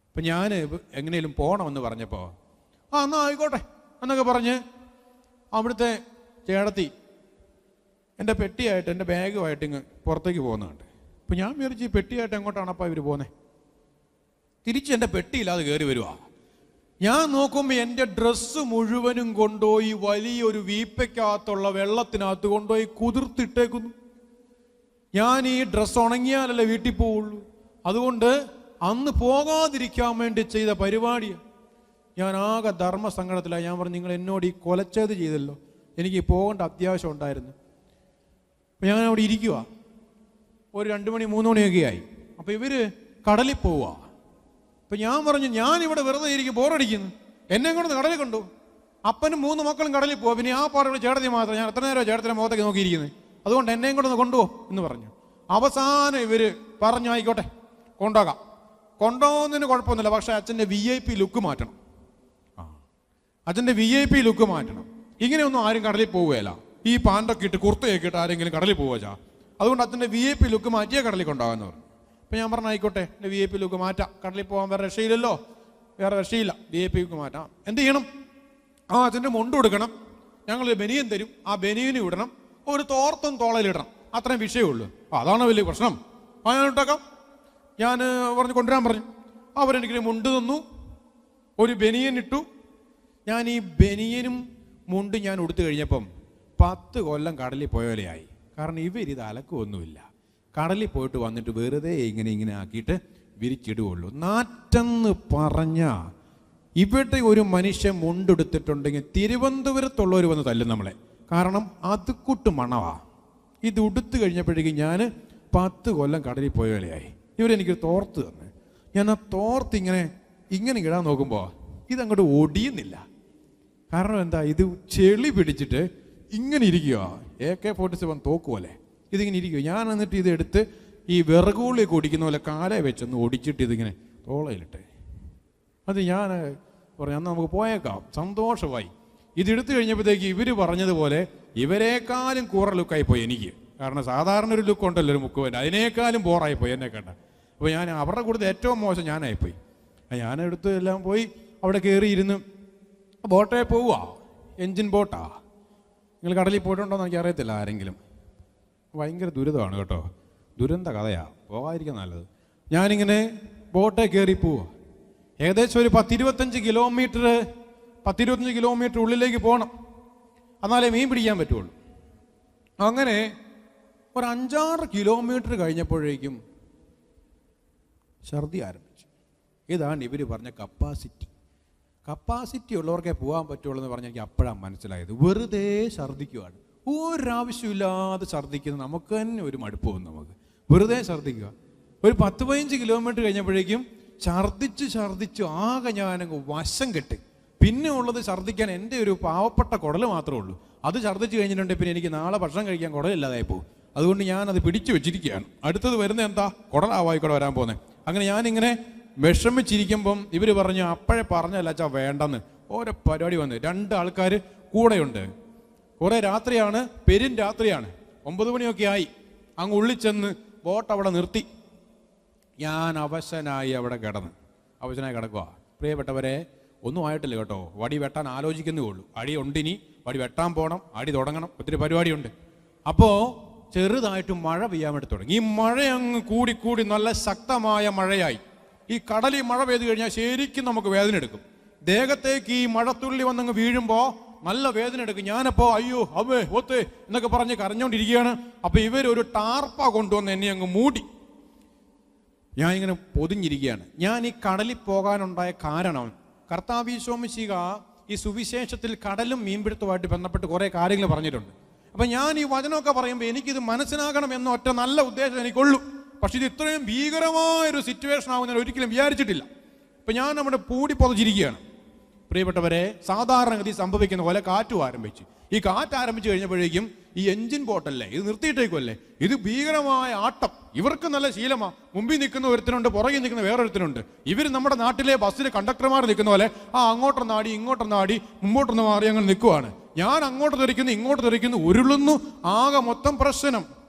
അപ്പം ഞാൻ എങ്ങനെയും പോകണമെന്ന് പറഞ്ഞപ്പോൾ എന്നാൽ ആയിക്കോട്ടെ എന്നൊക്കെ പറഞ്ഞ് അവിടുത്തെ ചേട്ടത്തി എൻ്റെ പെട്ടിയായിട്ട് എൻ്റെ ബാഗുമായിട്ട് ഇങ്ങ് പുറത്തേക്ക് പോകുന്നുണ്ട്. അപ്പം ഞാൻ വിചാരിച്ച് ഈ പെട്ടിയായിട്ട് എങ്ങോട്ടാണപ്പോൾ ഇവർ പോകുന്നത്? തിരിച്ച് എൻ്റെ പെട്ടിയില്ലാതെ കയറി വരുവാ. ഞാൻ നോക്കുമ്പോൾ എൻ്റെ ഡ്രസ്സ് മുഴുവനും കൊണ്ടുപോയി വലിയൊരു വീപ്പയ്ക്കകത്തുള്ള വെള്ളത്തിനകത്ത് കൊണ്ടുപോയി കുതിർത്തിട്ടേക്കുന്നു. ഞാൻ ഈ ഡ്രസ്സ് ഉണങ്ങിയാലല്ലേ വീട്ടിൽ പോവുള്ളൂ, അതുകൊണ്ട് അന്ന് പോകാതിരിക്കാൻ വേണ്ടി ചെയ്ത പരിപാടിയാണ്. ഞാൻ ആകെ ധർമ്മസങ്കടത്തിലായി. ഞാൻ പറഞ്ഞു നിങ്ങൾ എന്നോട് ഈ കൊലച്ചത് ചെയ്തല്ലോ, എനിക്ക് പോകേണ്ട അത്യാവശ്യം ഉണ്ടായിരുന്നു. അപ്പം ഞാൻ അവിടെ ഇരിക്കുക. ഒരു 2 മണി 3 മണിയൊക്കെ ആയി. അപ്പോൾ ഇവർ കടലിൽ പോവുക. അപ്പം ഞാൻ പറഞ്ഞു ഞാനിവിടെ വെറുതെ ഇരിക്കും, ബോറടിക്കുന്നു, എന്നെ കൊണ്ട് കടലിൽ കൊണ്ടു. അപ്പനും 3 മക്കളും കടലിൽ പോവുക, പിന്നെ ആ പാടുള്ള ചേട്ടത്തി മാത്രം. ഞാൻ എത്ര നേരം ചേട്ടത്തിൻ്റെ മുഖത്തേക്ക് നോക്കിയിരിക്കുന്നത്, അതുകൊണ്ട് എന്നെയും കൂടെ ഒന്ന് കൊണ്ടുപോ എന്ന് പറഞ്ഞു. അവസാനം ഇവർ പറഞ്ഞു ആയിക്കോട്ടെ കൊണ്ടുപോകാം. കൊണ്ടുപോകുന്നതിന് കുഴപ്പമൊന്നുമില്ല, പക്ഷേ അച്ഛൻ്റെ VIP ലുക്ക് മാറ്റണം. അച്ഛൻ്റെ VIP ലുക്ക് മാറ്റണം. ഇങ്ങനെയൊന്നും ആരും കടലിൽ പോവുകയില്ല. ഈ പാൻ്റൊക്കെ ഇട്ട് കുർത്തയൊക്കെ ഇട്ട് ആരെങ്കിലും കടലിൽ പോവുക. അതുകൊണ്ട് അച്ഛൻ്റെ VIP ലുക്ക് മാറ്റിയേ കടലിൽ കൊണ്ടുപോകാമെന്ന് പറഞ്ഞു. അപ്പം ഞാൻ പറഞ്ഞു ആയിക്കോട്ടെ, എൻ്റെ VIP ലുക്ക് മാറ്റാം, കടലിൽ പോകാൻ വേറെ രക്ഷയില്ലല്ലോ, വേറെ രക്ഷയില്ല, VIP ലുക്ക് മാറ്റാം. എന്ത് ചെയ്യണം? അച്ഛൻ്റെ മുണ്ട് കൊടുക്കണം, ഞങ്ങൾ ബനിയൻ തരും, ആ ബനിയന് ഇടണം, ഒരു തോർത്തും തോളയിലിടണം, അത്രയും വിഷയമുള്ളൂ. അതാണ് വലിയ പ്രശ്നം. ഞാൻ ഇട്ടേക്കാം. ഞാൻ പറഞ്ഞു കൊണ്ടുവരാൻ പറഞ്ഞു. അവരെനിക്ക് മുണ്ട് തന്നു, ഒരു ബനിയൻ ഇട്ടു. ഞാൻ ഈ ബനിയനും മുണ്ട് ഞാൻ ഉടുത്തു കഴിഞ്ഞപ്പം 10 കൊല്ലം കടലിൽ പോയപോലെയായി. കാരണം ഇവരിത് അലക്കുമൊന്നുമില്ല, കടലിൽ പോയിട്ട് വന്നിട്ട് വെറുതെ ഇങ്ങനെ ആക്കിയിട്ട് വിരിച്ചിടുകയുള്ളൂ. നാറ്റെന്ന് പറഞ്ഞ ഇവിടെ ഒരു മനുഷ്യൻ മുണ്ടെടുത്തിട്ടുണ്ടെങ്കിൽ തിരുവനന്തപുരത്തുള്ളവർ വന്ന് തല്ലും നമ്മളെ. കാരണം അതുകൂട്ട് മണവാ. ഇത് ഉടുത്ത് കഴിഞ്ഞപ്പോഴേക്കും ഞാൻ 10 കൊല്ലം കടലിൽ പോയപോലെയായി. ഇവരെനിക്ക് തോർത്ത് തന്നു. ഞാൻ ആ തോർത്ത് ഇങ്ങനെ ഇടാൻ നോക്കുമ്പോൾ ഇതങ്ങോട്ട് ഒടിയുന്നില്ല. കാരണം എന്താ, ഇത് ചെളി പിടിച്ചിട്ട് ഇങ്ങനെ ഇരിക്കുക. AK-47 തോക്ക് പോലെ ഇതിങ്ങനെ ഇരിക്കുക. ഞാൻ എന്നിട്ട് ഇതെടുത്ത് ഈ വിറകുള്ളിലേക്ക് ഒടിക്കുന്ന പോലെ കാലേ വെച്ചൊന്ന് ഒടിച്ചിട്ട് ഇതിങ്ങനെ തോളയിലിട്ടെ. അത് ഞാൻ പറഞ്ഞു അന്ന് നമുക്ക് പോയേക്കാം, സന്തോഷമായി. ഇതെടുത്തു കഴിഞ്ഞപ്പോഴത്തേക്ക് ഇവർ പറഞ്ഞതുപോലെ ഇവരെക്കാളും കൂറ ലുക്കായി പോയി എനിക്ക്. കാരണം സാധാരണ ഒരു ലുക്ക് ഉണ്ടല്ലോ ഒരു മുക്കുവൻ, അതിനേക്കാളും ബോറായിപ്പോയി എന്നെ കണ്ട. അപ്പോൾ ഞാൻ അവരുടെ കൂടുതൽ ഏറ്റവും മോശം ഞാനായിപ്പോയി. ഞാനെടുത്ത് എല്ലാം പോയി അവിടെ കയറിയിരുന്ന് ബോട്ടേ പോവുക. എൻജിൻ ബോട്ടാ. നിങ്ങൾ കടലിൽ പോയിട്ടുണ്ടോയെന്ന് എനിക്ക് അറിയത്തില്ല ആരെങ്കിലും. ഭയങ്കര ദുരിതമാണ് കേട്ടോ, ദുരന്ത കഥയാണ്, പോകാതിരിക്കാൻ നല്ലത്. ഞാനിങ്ങനെ ബോട്ടേ കയറി പോവുക. ഏകദേശം ഒരു 10-25 കിലോമീറ്റർ ഉള്ളിലേക്ക് പോകണം, എന്നാലേ മീൻ പിടിക്കാൻ പറ്റുള്ളൂ. അങ്ങനെ ഒരു 5-6 കിലോമീറ്റർ കഴിഞ്ഞപ്പോഴേക്കും ഛർദി ആരംഭിച്ചു. ഇതാണ് ഇവർ പറഞ്ഞ കപ്പാസിറ്റി ഉള്ളവർക്കേ പോകാൻ പറ്റുള്ളൂ എന്ന് പറഞ്ഞാൽ എനിക്ക് അപ്പോഴാണ് മനസ്സിലായത്. വെറുതെ ഛർദിക്കുവാണ്, ഒരാവശ്യമില്ലാതെ ഛർദിക്കുന്നത്. നമുക്ക് തന്നെ ഒരു മടുപ്പ് വന്നു, നമുക്ക് വെറുതെ ഛർദിക്കുക. ഒരു 10-15 കിലോമീറ്റർ കഴിഞ്ഞപ്പോഴേക്കും ഛർദിച്ച് ആകെ ഞാനങ്ങ് വശം കെട്ടി. പിന്നെ ഉള്ളത് ഛർദിക്കാൻ എൻ്റെ ഒരു പാവപ്പെട്ട കുടൽ മാത്രമേ ഉള്ളൂ. അത് ഛർദിച്ച് കഴിഞ്ഞിട്ടുണ്ടെങ്കിൽ പിന്നെ എനിക്ക് നാളെ ഭക്ഷണം കഴിക്കാൻ കുടലില്ലാതായി പോകും. അതുകൊണ്ട് ഞാനത് പിടിച്ചു വെച്ചിരിക്കുകയാണ്. അടുത്തത് വരുന്നത് എന്താ, കുടലാവായിക്കൂടെ വരാൻ പോകുന്നത്. അങ്ങനെ ഞാനിങ്ങനെ വിഷമിച്ചിരിക്കുമ്പം ഇവർ പറഞ്ഞു അപ്പോഴേ പറഞ്ഞല്ല അച്ഛാ വേണ്ടെന്ന്. ഓരോ പരിപാടി വന്ന് 2 ആൾക്കാർ കൂടെയുണ്ട്. കുറേ രാത്രിയാണ്, രാത്രിയാണ്, 9 മണിയൊക്കെ ആയി. അങ്ങ് ഉള്ളിൽ ചെന്ന് ബോട്ട് അവിടെ നിർത്തി. ഞാൻ അവശനായി അവിടെ അവശനായി കിടക്കുക. പ്രിയപ്പെട്ടവരെ, ഒന്നും ആയിട്ടില്ല കേട്ടോ, വടി വെട്ടാൻ ആലോചിക്കുന്നേ ഉള്ളൂ. അടി ഉണ്ടിനി, വടി വെട്ടാൻ പോകണം, അടി തുടങ്ങണം, ഒത്തിരി പരിപാടിയുണ്ട്. അപ്പോൾ ചെറുതായിട്ട് മഴ പെയ്യാൻ വേണ്ടി തുടങ്ങി. ഈ മഴ അങ്ങ് കൂടി നല്ല ശക്തമായ മഴയായി. ഈ കടലിൽ മഴ പെയ്തു കഴിഞ്ഞാൽ ശരിക്കും നമുക്ക് വേദന എടുക്കും. ദേഹത്തേക്ക് ഈ മഴത്തുള്ളി വന്നങ്ങ് വീഴുമ്പോൾ നല്ല വേദന എടുക്കും. ഞാനപ്പോൾ അയ്യോ അവേ ഒത്തേ എന്നൊക്കെ പറഞ്ഞ് കരഞ്ഞുകൊണ്ടിരിക്കുകയാണ്. അപ്പോൾ ഇവരൊരു ടാർപ്പ കൊണ്ടുവന്ന് എന്നെ അങ്ങ് മൂടി. ഞാൻ ഇങ്ങനെ പൊതിഞ്ഞിരിക്കുകയാണ്. ഞാൻ ഈ കടലിൽ പോകാനുണ്ടായ കാരണം, കർത്താവ് ഈശോ മിശിഹാ ഈ സുവിശേഷത്തിൽ കടലും മീൻപിടുത്തവുമായിട്ട് ബന്ധപ്പെട്ട് കുറേ കാര്യങ്ങൾ പറഞ്ഞിട്ടുണ്ട്. അപ്പം ഞാൻ ഈ വചനമൊക്കെ പറയുമ്പോൾ എനിക്കിത് മനസ്സിലാകണം എന്ന ഒറ്റ നല്ല ഉദ്ദേശം എനിക്കുള്ളൂ. പക്ഷെ ഇത് ഇത്രയും ഭീകരമായൊരു സിറ്റുവേഷൻ ആവുന്നതിന് ഒരിക്കലും വിചാരിച്ചിട്ടില്ല. ഇപ്പം ഞാൻ നമ്മുടെ പൂടി പൊതച്ചിരിക്കുകയാണ്. പ്രിയപ്പെട്ടവരെ, സാധാരണഗതി സംഭവിക്കുന്ന പോലെ കാറ്റും ആരംഭിച്ചു. ഈ കാറ്റ് ആരംഭിച്ചു കഴിഞ്ഞപ്പോഴേക്കും ഈ എഞ്ചിൻ ബോട്ടല്ലേ, ഇത് നിർത്തിയിട്ടേക്കുമല്ലേ, ഇത് ഭീകരമായ ആട്ടം. ഇവർക്ക് നല്ല ശീലമാ. മുമ്പിൽ നിൽക്കുന്ന ഒരുത്തനുണ്ട്, പുറകിൽ നിൽക്കുന്ന വേറൊരുത്തനുണ്ട്. ഇവർ നമ്മുടെ നാട്ടിലെ ബസ്സിലെ കണ്ടക്ടർമാർ നിൽക്കുന്ന പോലെ അങ്ങോട്ടൊന്നാടി ഇങ്ങോട്ടൊന്നാടി മുമ്പോട്ടൊന്ന് മാറി അങ്ങനെ നിൽക്കുവാണ്. ഞാൻ അങ്ങോട്ട് തെറിക്കുന്നു ഇങ്ങോട്ട് തെറിക്കുന്നു, ഉരുളുന്നു, ആകെ മൊത്തം പ്രശ്നം.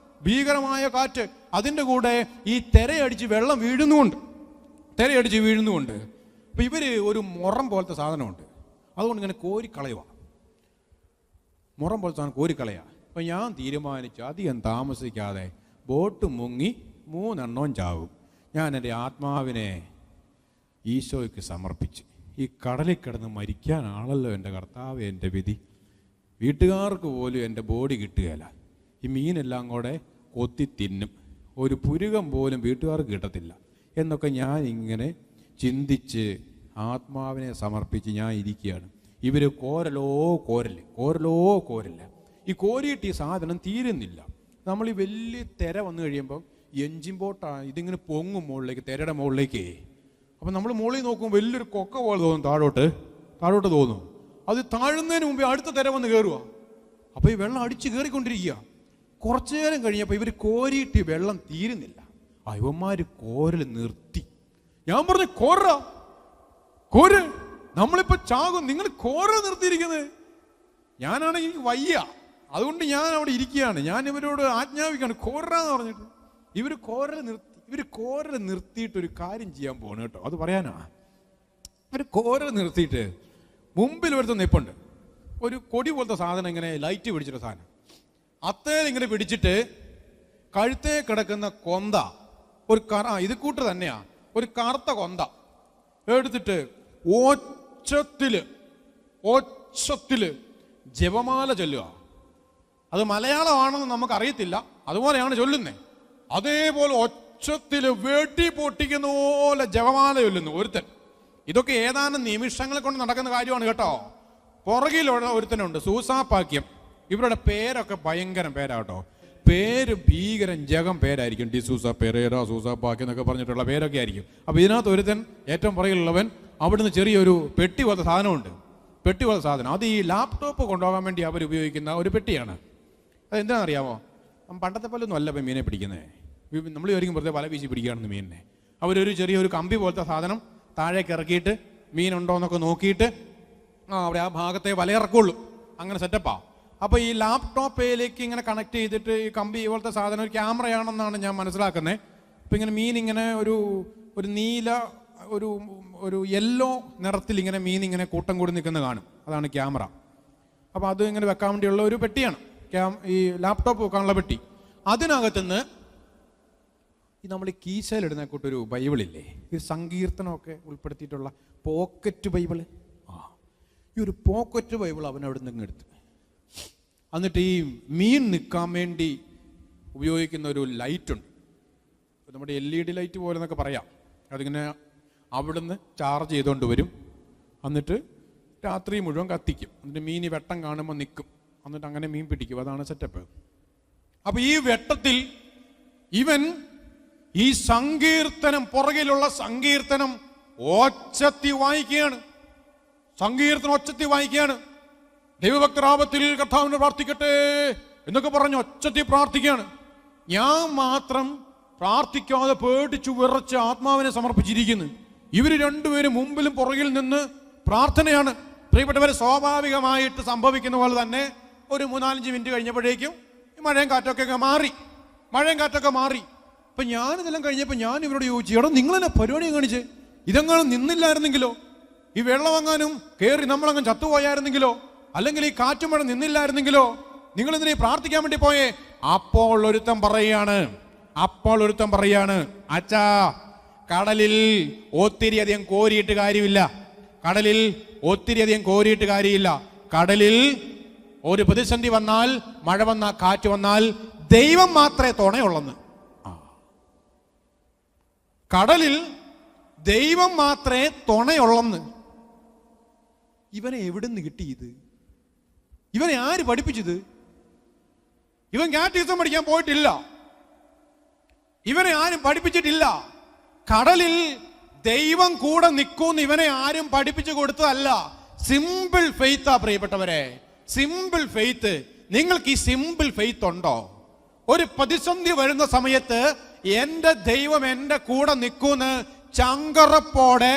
ഭീകരമായ കാറ്റ്, അതിൻ്റെ കൂടെ ഈ തിരയടിച്ച് വെള്ളം വീഴുന്നുമുണ്ട്. അപ്പൊ ഇവര് ഒരു മുറം പോലത്തെ സാധനമുണ്ട്, അതുകൊണ്ട് ഇങ്ങനെ കോരിക്കളയുക. മുറം പോലത്തെ സാധനം കോരിക്കളയുക. അപ്പൊ ഞാൻ തീരുമാനിച്ചു അധികം താമസിക്കാതെ ബോട്ട് മുങ്ങി 3 എണ്ണവും ചാവും. ഞാൻ എൻ്റെ ആത്മാവിനെ ഈശോയ്ക്ക് സമർപ്പിച്ച് ഈ കടലിൽ കിടന്ന് മരിക്കാനാണല്ലോ എൻ്റെ കർത്താവ് എൻ്റെ വിധി. വീട്ടുകാർക്ക് പോലും എൻ്റെ ബോഡി കിട്ടുകയില്ല. ഈ മീനെല്ലാം കൂടെ കൊത്തി തിന്നും, ഒരു പുരുകം പോലും വീട്ടുകാർക്ക് കിട്ടത്തില്ല എന്നൊക്കെ ഞാൻ ഇങ്ങനെ ചിന്തിച്ച് ആത്മാവിനെ സമർപ്പിച്ച് ഞാൻ ഇരിക്കുകയാണ്. ഇവർ കോരലോ കോരല്ല. ഈ കോരിയിട്ട് ഈ സാധനം തീരുന്നില്ല. നമ്മൾ ഈ വലിയ തിര വന്നു കഴിയുമ്പം എഞ്ചിൻ ബോട്ടാണ്, ഇതിങ്ങനെ പൊങ്ങും മുകളിലേക്ക്, തിരയുടെ മുകളിലേക്ക്. അപ്പം നമ്മൾ മുകളിൽ നോക്കുമ്പോൾ വലിയൊരു കൊക്ക പോലെ തോന്നും, താഴോട്ട് തോന്നും. അത് താഴുന്നതിന് മുമ്പേ അടുത്ത തിര വന്ന് കയറുക. അപ്പോൾ ഈ വെള്ളം അടിച്ച് കയറിക്കൊണ്ടിരിക്കുക. കുറച്ചു നേരം കഴിഞ്ഞപ്പോൾ ഇവർ കോരിയിട്ട് വെള്ളം തീരുന്നില്ല. ഇവന്മാർ കോരൽ നിർത്തി. ഞാൻ പറഞ്ഞു കോര്, നമ്മളിപ്പോൾ ചാകും, നിങ്ങൾ കോരൽ നിർത്തിയിരിക്കുന്നത്. ഞാനാണെങ്കിൽ എനിക്ക് വയ്യ, അതുകൊണ്ട് ഞാൻ അവിടെ ഇരിക്കുകയാണ്. ഞാൻ ഇവരോട് ആജ്ഞാപിക്കുകയാണ് കോരാന്ന് പറഞ്ഞിട്ട്. ഇവർ കോരൽ നിർത്തിയിട്ട് ഒരു കാര്യം ചെയ്യാൻ പോകണം കേട്ടോ, അത് പറയാനാ. അവർ കോരൽ നിർത്തിയിട്ട് മുമ്പിൽ ഒരുത്ത നിപ്പുണ്ട്, ഒരു കൊടി പോലത്തെ സാധനം, ഇങ്ങനെ ലൈറ്റ് പിടിച്ചിട്ട് സാധനം. അത്തേലിങ്ങനെ പിടിച്ചിട്ട് കഴുത്തേ കിടക്കുന്ന കൊന്ത, ഒരു ഇത് കൂട്ട് തന്നെയാ, ഒരു കറുത്ത കൊന്ത എടുത്തിട്ട് ഒച്ചത്തില് ജപമാല ചൊല്ലുക. അത് മലയാളമാണെന്ന് നമുക്കറിയത്തില്ല, അതുപോലെയാണ് ചൊല്ലുന്നത്. അതേപോലെ ഒച്ചത്തില് വെട്ടി പൊട്ടിക്കുന്ന പോലെ ജപമാല ചൊല്ലുന്നു ഒരുത്തൻ. ഇതൊക്കെ ഏതാനും നിമിഷങ്ങളെ കൊണ്ട് നടക്കുന്ന കാര്യമാണ് കേട്ടോ. പുറകിലുള്ള ഒരുത്തനുണ്ട്, സൂസാപ്പാക്യം. ഇവരുടെ പേരൊക്കെ ഭയങ്കര പേരാട്ടോ. പേര് ഭീകരൻ ജഗം പേരായിരിക്കും. ഡിസൂസ പെരേര, സൂസാപ്പാക്യം എന്നൊക്കെ പറഞ്ഞിട്ടുള്ള പേരൊക്കെ ആയിരിക്കും. അപ്പോൾ ഇതിനകത്ത് ഒരുത്തൻ ഏറ്റവും പുറകിലുള്ളവൻ അവിടുന്ന് ചെറിയൊരു പെട്ടി പോലത്തെ സാധനമുണ്ട്. അത് ഈ ലാപ്ടോപ്പ് കൊണ്ടുപോകാൻ വേണ്ടി അവർ ഉപയോഗിക്കുന്ന ഒരു പെട്ടിയാണ്. അത് എന്താണെന്നറിയാമോ? പണ്ടത്തെ പോലെ ഒന്നും അല്ല ഇപ്പം മീനെ പിടിക്കുന്നത്. നമ്മൾ വിചാരിക്കും വെറുതെ വല വീശി പിടിക്കുകയാണെന്ന് മീനിനെ. അവരൊരു ചെറിയൊരു കമ്പി പോലത്തെ സാധനം താഴേക്ക് ഇറക്കിയിട്ട് മീനുണ്ടോ എന്നൊക്കെ നോക്കിയിട്ട് അവിടെ ആ ഭാഗത്തെ വലയിറക്കുള്ളൂ. അങ്ങനെ സെറ്റപ്പാ. അപ്പോൾ ഈ ലാപ്ടോപ്പിലേക്ക് ഇങ്ങനെ കണക്ട് ചെയ്തിട്ട് ഈ കമ്പി പോലത്തെ സാധനം ഒരു ക്യാമറയാണെന്നാണ് ഞാൻ മനസ്സിലാക്കുന്നത്. ഇപ്പം ഇങ്ങനെ മീൻ ഇങ്ങനെ ഒരു നീല ഒരു യെല്ലോ നിറത്തിൽ ഇങ്ങനെ മീൻ ഇങ്ങനെ കൂട്ടം കൂടി നിൽക്കുന്ന കാണും. അതാണ് ക്യാമറ. അപ്പോൾ അത് ഇങ്ങനെ വെക്കാൻ വേണ്ടിയുള്ള ഒരു പെട്ടിയാണ് ഈ ലാപ്ടോപ്പ് വെക്കാനുള്ള പെട്ടി. അതിനകത്തുനിന്ന് ഈ നമ്മൾ ഈ കീശയിലിടുന്ന കൂട്ടൊരു ബൈബിളില്ലേ, ഈ സങ്കീർത്തനമൊക്കെ ഉൾപ്പെടുത്തിയിട്ടുള്ള പോക്കറ്റ് ബൈബിള്. ഈ ഒരു പോക്കറ്റ് ബൈബിൾ അവനവിടെ നിന്ന് എടുത്ത്, എന്നിട്ട് ഈ മീൻ നിൽക്കാൻ വേണ്ടി ഉപയോഗിക്കുന്ന ഒരു ലൈറ്റുണ്ട്, നമ്മുടെ LED ലൈറ്റ് പോലെ എന്നൊക്കെ പറയാം. അതിങ്ങനെ അവിടുന്ന് ചാർജ് ചെയ്തുകൊണ്ട് വരും. എന്നിട്ട് രാത്രി മുഴുവൻ കത്തിക്കും. എന്നിട്ട് മീൻ ഈ വെട്ടം കാണുമ്പോൾ നിൽക്കും. എന്നിട്ട് അങ്ങനെ മീൻ പിടിക്കും. അതാണ് സെറ്റപ്പ്. അപ്പൊ ഈ വെട്ടത്തിൽ ഇവൻ ഈ സങ്കീർത്തനം, പുറകിലുള്ള സങ്കീർത്തനം ഒച്ചത്തി വായിക്കുകയാണ്. ദൈവഭക്തരാപത്തിൽ കർത്താവിനെ പ്രാർത്ഥിക്കട്ടെ എന്നൊക്കെ പറഞ്ഞ് ഒച്ചത്തി പ്രാർത്ഥിക്കുകയാണ്. ഞാൻ മാത്രം പ്രാർത്ഥിക്കാതെ പേടിച്ചു വിറച്ച് ആത്മാവിനെ സമർപ്പിച്ചിരിക്കുന്നു. ഇവർ രണ്ടുപേരും മുമ്പിലും പുറകിൽ നിന്ന് പ്രാർത്ഥനയാണ്. പ്രിയപ്പെട്ടവരെ, സ്വാഭാവികമായിട്ട് സംഭവിക്കുന്ന പോലെ തന്നെ ഒരു 3-4 മിനിറ്റ് കഴിഞ്ഞപ്പോഴേക്കും മഴയും കാറ്റൊക്കെ മാറി. അപ്പൊ ഞാനിതെല്ലാം കഴിഞ്ഞപ്പോൾ ഞാൻ ഇവരോട് ചോദിച്ചു, എടാ നിങ്ങളെന്നെ പരിപാടി കാണിച്ച് ഇതെങ്ങാനും നിന്നില്ലായിരുന്നെങ്കിലോ, ഈ വെള്ളമെങ്ങാനും കയറി നമ്മളങ്ങ് ചത്തുപോയായിരുന്നെങ്കിലോ, അല്ലെങ്കിൽ ഈ കാറ്റും മഴ നിന്നില്ലായിരുന്നെങ്കിലോ, നിങ്ങൾ എന്തിനാ പ്രാർത്ഥിക്കാൻ വേണ്ടി പോയേ? അപ്പോൾ ഒരുത്തൻ പറയാണ്, അച്ഛാ, കടലിൽ ഒത്തിരി അധികം കോരിയിട്ട് കാര്യമില്ല. കടലിൽ ഒരു പ്രതിസന്ധി വന്നാൽ, മഴ വന്നാൽ, കാറ്റ് വന്നാൽ ദൈവം മാത്രമേ തുണയുള്ളെന്ന്. കടലിൽ ദൈവം മാത്രമേ തുണയുള്ളെന്ന്. ഇവനെ എവിടുന്ന് കിട്ടി ഇത്? ഇവനെ ആര് പഠിപ്പിച്ചത്? ഇവൻ കാറ്റീസം പഠിക്കാൻ പോയിട്ടില്ല. ഇവനെ ആരും പഠിപ്പിച്ചിട്ടില്ല. കടലിൽ ദൈവം കൂടെ നിൽക്കൂന്ന് ഇവനെ ആരും പഠിപ്പിച്ചു കൊടുത്തതല്ല. സിമ്പിൾ ഫെയ്ത്താ പ്രിയപ്പെട്ടവരെ, സിമ്പിൾ ഫെയ്ത്ത്. നിങ്ങൾക്ക് ഈ സിമ്പിൾ ഫെയ്ത്ത് ഉണ്ടോ? ഒരു പ്രതിസന്ധി വരുന്ന സമയത്ത് എന്റെ ദൈവം എന്റെ കൂടെ നിൽക്കൂന്ന് ചങ്കറപ്പോടെ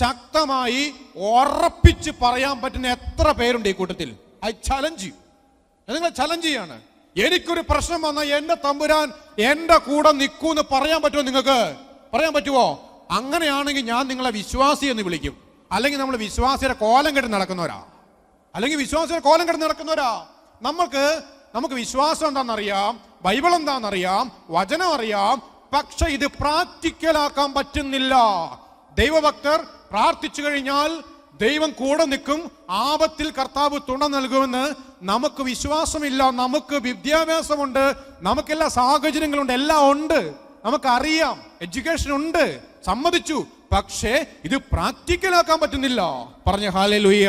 ശക്തമായി ഉറപ്പിച്ച് പറയാൻ പറ്റുന്ന എത്ര പേരുണ്ട് ഈ കൂട്ടത്തിൽ? I challenge U. നിങ്ങൾ ചലഞ്ച് ചെയ്യാണ്. എനിക്കൊരു പ്രശ്നം വന്നാൽ എന്റെ തമ്പുരാൻ എന്റെ കൂടെ നിൽക്കൂന്ന് പറയാൻ പറ്റുമോ? നിങ്ങൾക്ക് പറയാൻ പറ്റുമോ? അങ്ങനെയാണെങ്കിൽ ഞാൻ നിങ്ങളെ വിശ്വാസി എന്ന് വിളിക്കും. അല്ലെങ്കിൽ നമ്മൾ വിശ്വാസിയുടെ കോലം കെട്ടി നടക്കുന്നവരാ. നമുക്ക് വിശ്വാസം എന്താണെന്നറിയാം, ബൈബിൾ എന്താണെന്നറിയാം, വചനം അറിയാം. പക്ഷെ ഇത് പ്രാക്ടിക്കലാക്കാൻ പറ്റുന്നില്ല. ദൈവഭക്തർ പ്രാർത്ഥിച്ചു കഴിഞ്ഞാൽ ദൈവം കൂടെ നിൽക്കും, ആപത്തിൽ കർത്താവ് തുണ നൽകുമെന്ന് നമുക്ക് വിശ്വാസമില്ല. നമുക്ക് വിദ്യാഭ്യാസമുണ്ട്, നമുക്കെല്ലാ സാഹചര്യങ്ങളുണ്ട്, എല്ലാം ഉണ്ട്, നമുക്കറിയാം, എഡ്യൂക്കേഷൻ ഉണ്ട്, സമ്മതിച്ചു. പക്ഷേ ഇത് പ്രാക്ടിക്കലാക്കാൻ പറ്റുന്നില്ല. പറഞ്ഞ ഹല്ലേലൂയ,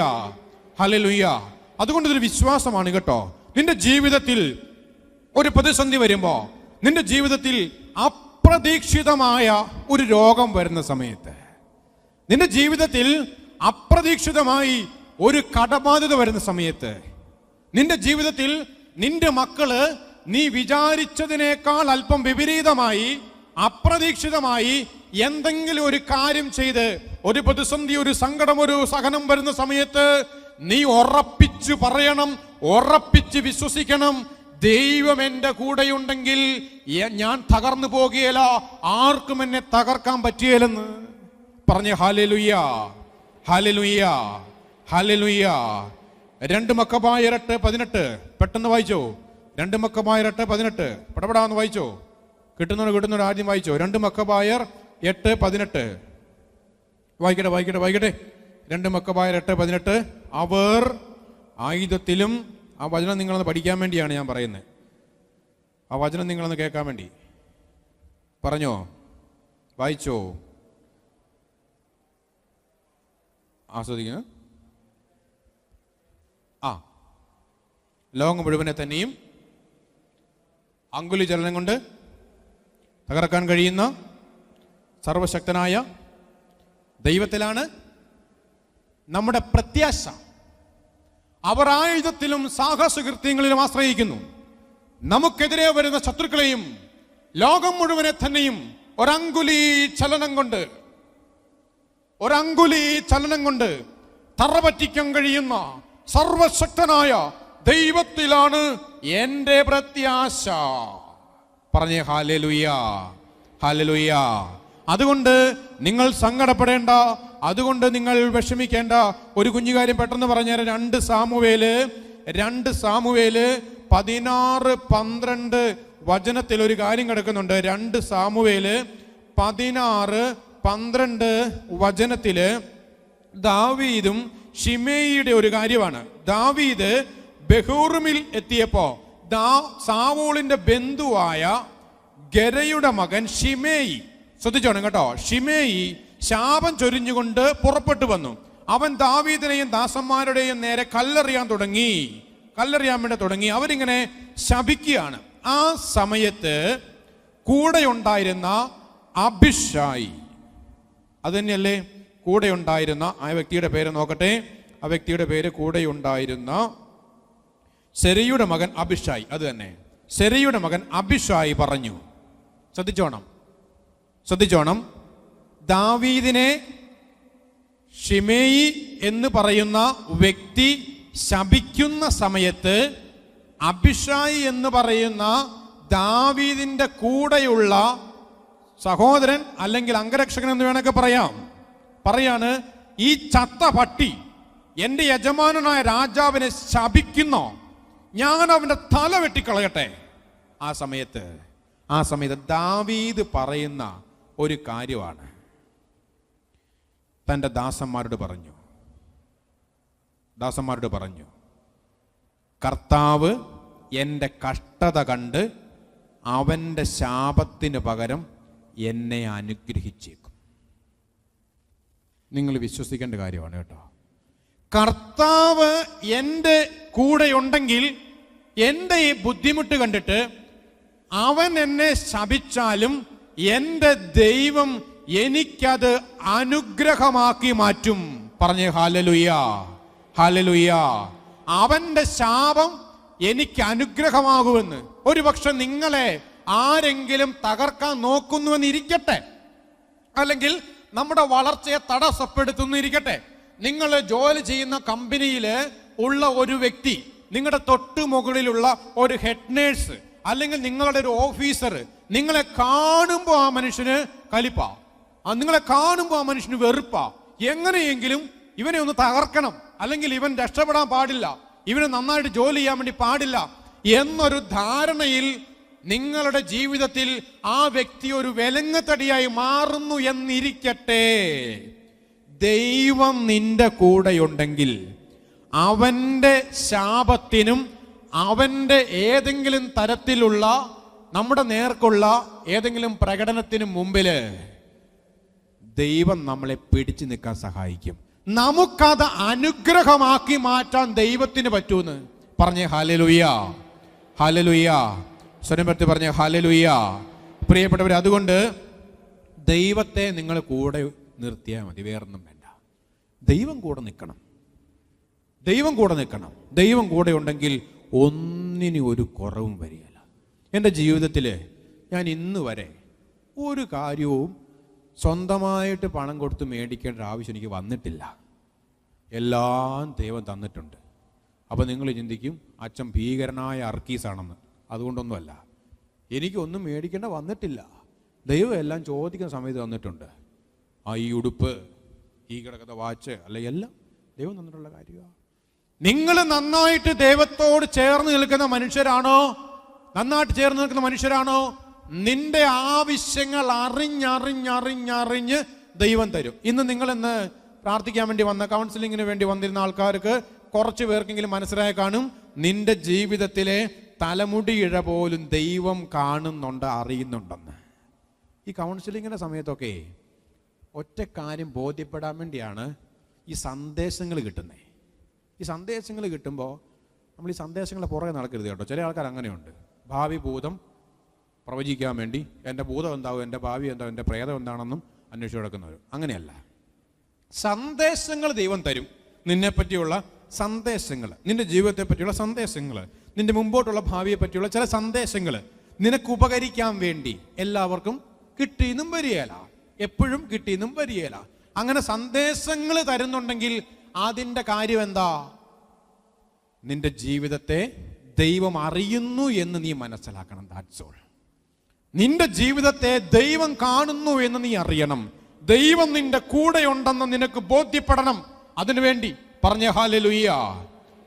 ഹല്ലേലൂയ. അതുകൊണ്ട് ഇതൊരു വിശ്വാസമാണ് കേട്ടോ. നിന്റെ ജീവിതത്തിൽ ഒരു പ്രതിസന്ധി വരുമ്പോ, നിന്റെ ജീവിതത്തിൽ അപ്രതീക്ഷിതമായ ഒരു രോഗം വരുന്ന സമയത്ത്, നിന്റെ ജീവിതത്തിൽ അപ്രതീക്ഷിതമായി ഒരു കടബാധ്യത വരുന്ന സമയത്ത്, നിന്റെ ജീവിതത്തിൽ നിന്റെ മക്കള് നീ വിചാരിച്ചതിനേക്കാൾ അല്പം വിപരീതമായി അപ്രതീക്ഷിതമായി എന്തെങ്കിലും ഒരു കാര്യം ചെയ്ത് ഒരു പ്രതിസന്ധി, ഒരു സങ്കടം, ഒരു സഹനം വരുന്ന സമയത്ത് നീ ഉറപ്പിച്ചു പറയണം, ഉറപ്പിച്ച് വിശ്വസിക്കണം, ദൈവം എന്റെ കൂടെയുണ്ടെങ്കിൽ ഞാൻ തകർന്നു പോകുകയില്ല, ആർക്കും എന്നെ തകർക്കാൻ പറ്റുകയില്ലെന്ന് പറഞ്ഞ ഹല്ലേലൂയ, ഹല്ലേലൂയ, ഹല്ലേലൂയ. 2 മക്കബായർ 8:18 പെട്ടെന്ന് വായിച്ചോ. 2 മക്കബായർ 8:18 പടപടാന്ന് വായിച്ചോ. കിട്ടുന്നവർ ആദ്യം വായിച്ചോ. 2 മക്കബായർ 8:18 വായിക്കട്ടെ. 2 മക്കബായർ 8:18. അവർ ആയുധത്തിലും, ആ വചനം നിങ്ങളൊന്ന് പഠിക്കാൻ വേണ്ടിയാണ് ഞാൻ പറയുന്നത്. ആ വചനം നിങ്ങളൊന്ന് കേൾക്കാൻ വേണ്ടി. പറഞ്ഞോ, വായിച്ചോ, ആസ്വദിക്കുന്നു. ലോകം മുഴുവനെ തന്നെയും അങ്കുലി ചലനം കൊണ്ട് തകർക്കാൻ കഴിയുന്ന സർവശക്തനായ ദൈവത്തിലാണ് നമ്മുടെ പ്രത്യാശ. അവർ ആയുധത്തിലും സാഹസകൃത്യങ്ങളിലും ആശ്രയിക്കുന്നു. നമുക്കെതിരെ വരുന്ന ശത്രുക്കളെയും ലോകം മുഴുവനെ തന്നെയും ഒരങ്കുലി ചലനം കൊണ്ട് തറപറ്റിക്കാൻ കഴിയുന്ന സർവശക്തനായ ദൈവത്തിലാണ് എന്റെ പ്രത്യാശ. പറഞ്ഞേ ഹല്ലേലൂയ, ഹല്ലേലൂയ. അതുകൊണ്ട് നിങ്ങൾ സങ്കടപ്പെടേണ്ട, അതുകൊണ്ട് നിങ്ങൾ വിഷമിക്കേണ്ട. ഒരു കുഞ്ഞു കാര്യം പെട്ടെന്ന് പറഞ്ഞാൽ 2 സാമുവേല് 16:12 വചനത്തിൽ ഒരു കാര്യം കിടക്കുന്നുണ്ട്. 2 സാമുവേല് 16:12 വചനത്തില് ദാവീദും ശിമേയിയുടെ ഒരു കാര്യമാണ്. ദാവീദ് ബഹൂറിമിൽ എത്തിയപ്പോ സാവൂളിന്റെ ബന്ധുവായ ഗരയുടെ മകൻ ശിമേയി, ശ്രദ്ധിച്ചോണം കേട്ടോ, ശിമേയി ശാപം ചൊരിഞ്ഞുകൊണ്ട് പുറപ്പെട്ടു വന്നു. അവൻ ദാവീദിനെയും ദാസന്മാരുടെയും നേരെ കല്ലെറിയാൻ വേണ്ടി തുടങ്ങി. അവരിങ്ങനെ ശപിക്കുകയാണ്. ആ സമയത്ത് കൂടെ ഉണ്ടായിരുന്ന അബിഷായി, അത് തന്നെയല്ലേ കൂടെ ഉണ്ടായിരുന്ന ആ വ്യക്തിയുടെ പേര് നോക്കട്ടെ. ആ വ്യക്തിയുടെ പേര് കൂടെ ഉണ്ടായിരുന്ന സെരയുടെ മകൻ അബിഷായി, അത് തന്നെ സെരയുടെ മകൻ അബിഷായി പറഞ്ഞു. ശ്രദ്ധിച്ചോണം, ദാവീദിനെ ശിമേയി എന്ന് പറയുന്ന വ്യക്തി ശപിക്കുന്ന സമയത്ത് അബിഷായി എന്ന് പറയുന്ന ദാവീദിന്റെ കൂടെയുള്ള സഹോദരൻ അല്ലെങ്കിൽ അംഗരക്ഷകൻ എന്ന് വേണമെങ്കിൽ പറയാണ്, ഈ ചത്ത പട്ടി എന്റെ യജമാനനായ രാജാവിനെ ശപിക്കുന്നോ, ഞാൻ അവന്റെ തല വെട്ടിക്കളയട്ടെ. ആ സമയത്ത് ദാവീദ് പറയുന്ന ഒരു കാര്യമാണ്. തൻ്റെ ദാസന്മാരോട് പറഞ്ഞു, കർത്താവ് എൻ്റെ കഷ്ടത കണ്ട് അവൻ്റെ ശാപത്തിന് പകരം എന്നെ അനുഗ്രഹിച്ചേക്കും. നിങ്ങൾ വിശ്വസിക്കേണ്ട കാര്യമാണ് കേട്ടോ. കർത്താവ് എൻ്റെ കൂടെയുണ്ടെങ്കിൽ എൻ്റെ ഈ ബുദ്ധിമുട്ട് കണ്ടിട്ട് അവൻ എന്നെ ശപിച്ചാലും എൻ്റെ ദൈവം എനിക്കത് അനുഗ്രഹമാക്കി മാറ്റും. പറഞ്ഞേ ഹല്ലേലൂയ, ഹല്ലേലൂയ. അവന്റെ ശാപം എനിക്ക് അനുഗ്രഹമാകുമെന്ന്. ഒരുപക്ഷെ നിങ്ങളെ ആരെങ്കിലും തകർക്കാൻ നോക്കുന്നുവെന്നിരിക്കട്ടെ, അല്ലെങ്കിൽ നമ്മുടെ വളർച്ചയെ തടസ്സപ്പെടുത്തുന്നിരിക്കട്ടെ. നിങ്ങൾ ജോലി ചെയ്യുന്ന കമ്പനിയിൽ ഉള്ള ഒരു വ്യക്തി, നിങ്ങളുടെ തൊട്ടു മുകളിലുള്ള ഒരു ഹെഡ് നേഴ്സ്, അല്ലെങ്കിൽ നിങ്ങളുടെ ഒരു ഓഫീസർ നിങ്ങളെ കാണുമ്പോൾ ആ മനുഷ്യന് കലിപ്പാ, നിങ്ങളെ കാണുമ്പോൾ ആ മനുഷ്യന് വെറുപ്പാ. എങ്ങനെയെങ്കിലും ഇവനെ ഒന്ന് തകർക്കണം, അല്ലെങ്കിൽ ഇവൻ രക്ഷപ്പെടാൻ പാടില്ല, ഇവന് നന്നായിട്ട് ജോലി ചെയ്യാൻ വേണ്ടി പാടില്ല എന്നൊരു ധാരണയിൽ നിങ്ങളുടെ ജീവിതത്തിൽ ആ വ്യക്തി ഒരു വിലങ്ങത്തടിയായി മാറുന്നു എന്നിരിക്കട്ടെ. ദൈവം നിന്റെ കൂടെയുണ്ടെങ്കിൽ അവന്റെ ശാപത്തിനും അവന്റെ ഏതെങ്കിലും തരത്തിലുള്ള നമ്മുടെ നേർക്കുള്ള ഏതെങ്കിലും പ്രകടനത്തിനും മുമ്പില് ദൈവം നമ്മളെ പിടിച്ചു നിൽക്കാൻ സഹായിക്കും. നമുക്കത് അനുഗ്രഹമാക്കി മാറ്റാൻ ദൈവത്തിന് പറ്റൂന്ന് പറഞ്ഞേ ഹല്ലേലൂയ, ഹല്ലേലൂയ. സ്വരംപത്തി പറഞ്ഞേ ഹല്ലേലൂയ. പ്രിയപ്പെട്ടവർ, അതുകൊണ്ട് ദൈവത്തെ നിങ്ങൾ കൂടെ നിർത്തിയാൽ മതി, വേറൊന്നും വേണ്ട. ദൈവം കൂടെ നിൽക്കണം, ദൈവം കൂടെ നിൽക്കണം. ദൈവം കൂടെ ഉണ്ടെങ്കിൽ ഒന്നിനും ഒരു കുറവും വരികയില്ല. എൻ്റെ ജീവിതത്തിൽ ഞാൻ ഇന്ന് വരെ ഒരു കാര്യവും സ്വന്തമായിട്ട് പണം കൊടുത്ത് മേടിക്കേണ്ട ആവശ്യം എനിക്ക് വന്നിട്ടില്ല. എല്ലാം ദൈവം തന്നിട്ടുണ്ട്. അപ്പോൾ നിങ്ങൾ ചിന്തിക്കും അച്ഛൻ ഭീകരനായ അർക്കീസാണെന്ന്. അതുകൊണ്ടൊന്നുമല്ല, എനിക്കൊന്നും മേടിക്കേണ്ട വന്നിട്ടില്ല. ദൈവം എല്ലാം ചോദിക്കുന്ന സമയത്ത് തന്നിട്ടുണ്ട്. ഈ ഉടുപ്പ്, ഈ കിടക്കുന്ന വാച്ച്, അല്ല, എല്ലാം ദൈവം തന്നിട്ടുള്ള കാര്യമാണ്. നിങ്ങൾ നന്നായിട്ട് ദൈവത്തോട് ചേർന്ന് നിൽക്കുന്ന മനുഷ്യരാണോ, നന്നായിട്ട് ചേർന്ന് നിൽക്കുന്ന മനുഷ്യരാണോ, നിന്റെ ആവശ്യങ്ങൾ അറിഞ്ഞ് ദൈവം തരും. ഇന്ന് നിങ്ങളിന്ന് പ്രാർത്ഥിക്കാൻ വേണ്ടി വന്ന, കൗൺസിലിങ്ങിന് വേണ്ടി വന്നിരുന്ന ആൾക്കാർക്ക് കുറച്ച് പേർക്കെങ്കിലും മനസ്സിലായി കാണും, നിന്റെ ജീവിതത്തിലെ തലമുടിയിഴ പോലും ദൈവം കാണുന്നുണ്ട്, അറിയുന്നുണ്ടെന്ന്. ഈ കൗൺസിലിങ്ങിൻ്റെ സമയത്തൊക്കെ ഒറ്റ കാര്യം ബോധ്യപ്പെടാൻ വേണ്ടിയാണ് ഈ സന്ദേശങ്ങൾ കിട്ടുന്നത്. ഈ സന്ദേശങ്ങൾ കിട്ടുമ്പോൾ നമ്മൾ ഈ സന്ദേശങ്ങളെ പുറകെ നടക്കരുത് കേട്ടോ. ചില ആൾക്കാർ അങ്ങനെയുണ്ട്, ഭാവി ഭൂതം പ്രവചിക്കാൻ വേണ്ടി എൻ്റെ ഭൂതം എന്താവും, എൻ്റെ ഭാവി എന്താവും, എൻ്റെ പ്രേതം എന്താണെന്നും അന്വേഷിച്ച് നടക്കുന്നവർ. അങ്ങനെയല്ല. സന്ദേശങ്ങൾ ദൈവം തരും. നിന്നെപ്പറ്റിയുള്ള സന്ദേശങ്ങൾ, നിന്റെ ജീവിതത്തെ പറ്റിയുള്ള സന്ദേശങ്ങൾ, നിന്റെ മുമ്പോട്ടുള്ള ഭാവിയെ പറ്റിയുള്ള ചില സന്ദേശങ്ങൾ നിനക്ക് ഉപകരിക്കാൻ വേണ്ടി എല്ലാവർക്കും കിട്ടിയെന്നും വരികയില്ല, എപ്പോഴും കിട്ടിയെന്നും വരികയില്ല. അങ്ങനെ സന്ദേശങ്ങൾ തരുന്നുണ്ടെങ്കിൽ അതിൻ്റെ കാര്യം എന്താ? നിന്റെ ജീവിതത്തെ ദൈവം അറിയുന്നു എന്ന് നീ മനസ്സിലാക്കണം. That's all. നിന്റെ ജീവിതത്തെ ദൈവം കാണുന്നു എന്ന് നീ അറിയണം. ദൈവം നിന്റെ കൂടെയുണ്ടെന്ന് നിനക്ക് ബോധ്യപ്പെടണം. അതിനുവേണ്ടി പറഞ്ഞ ഹല്ലേലൂയ,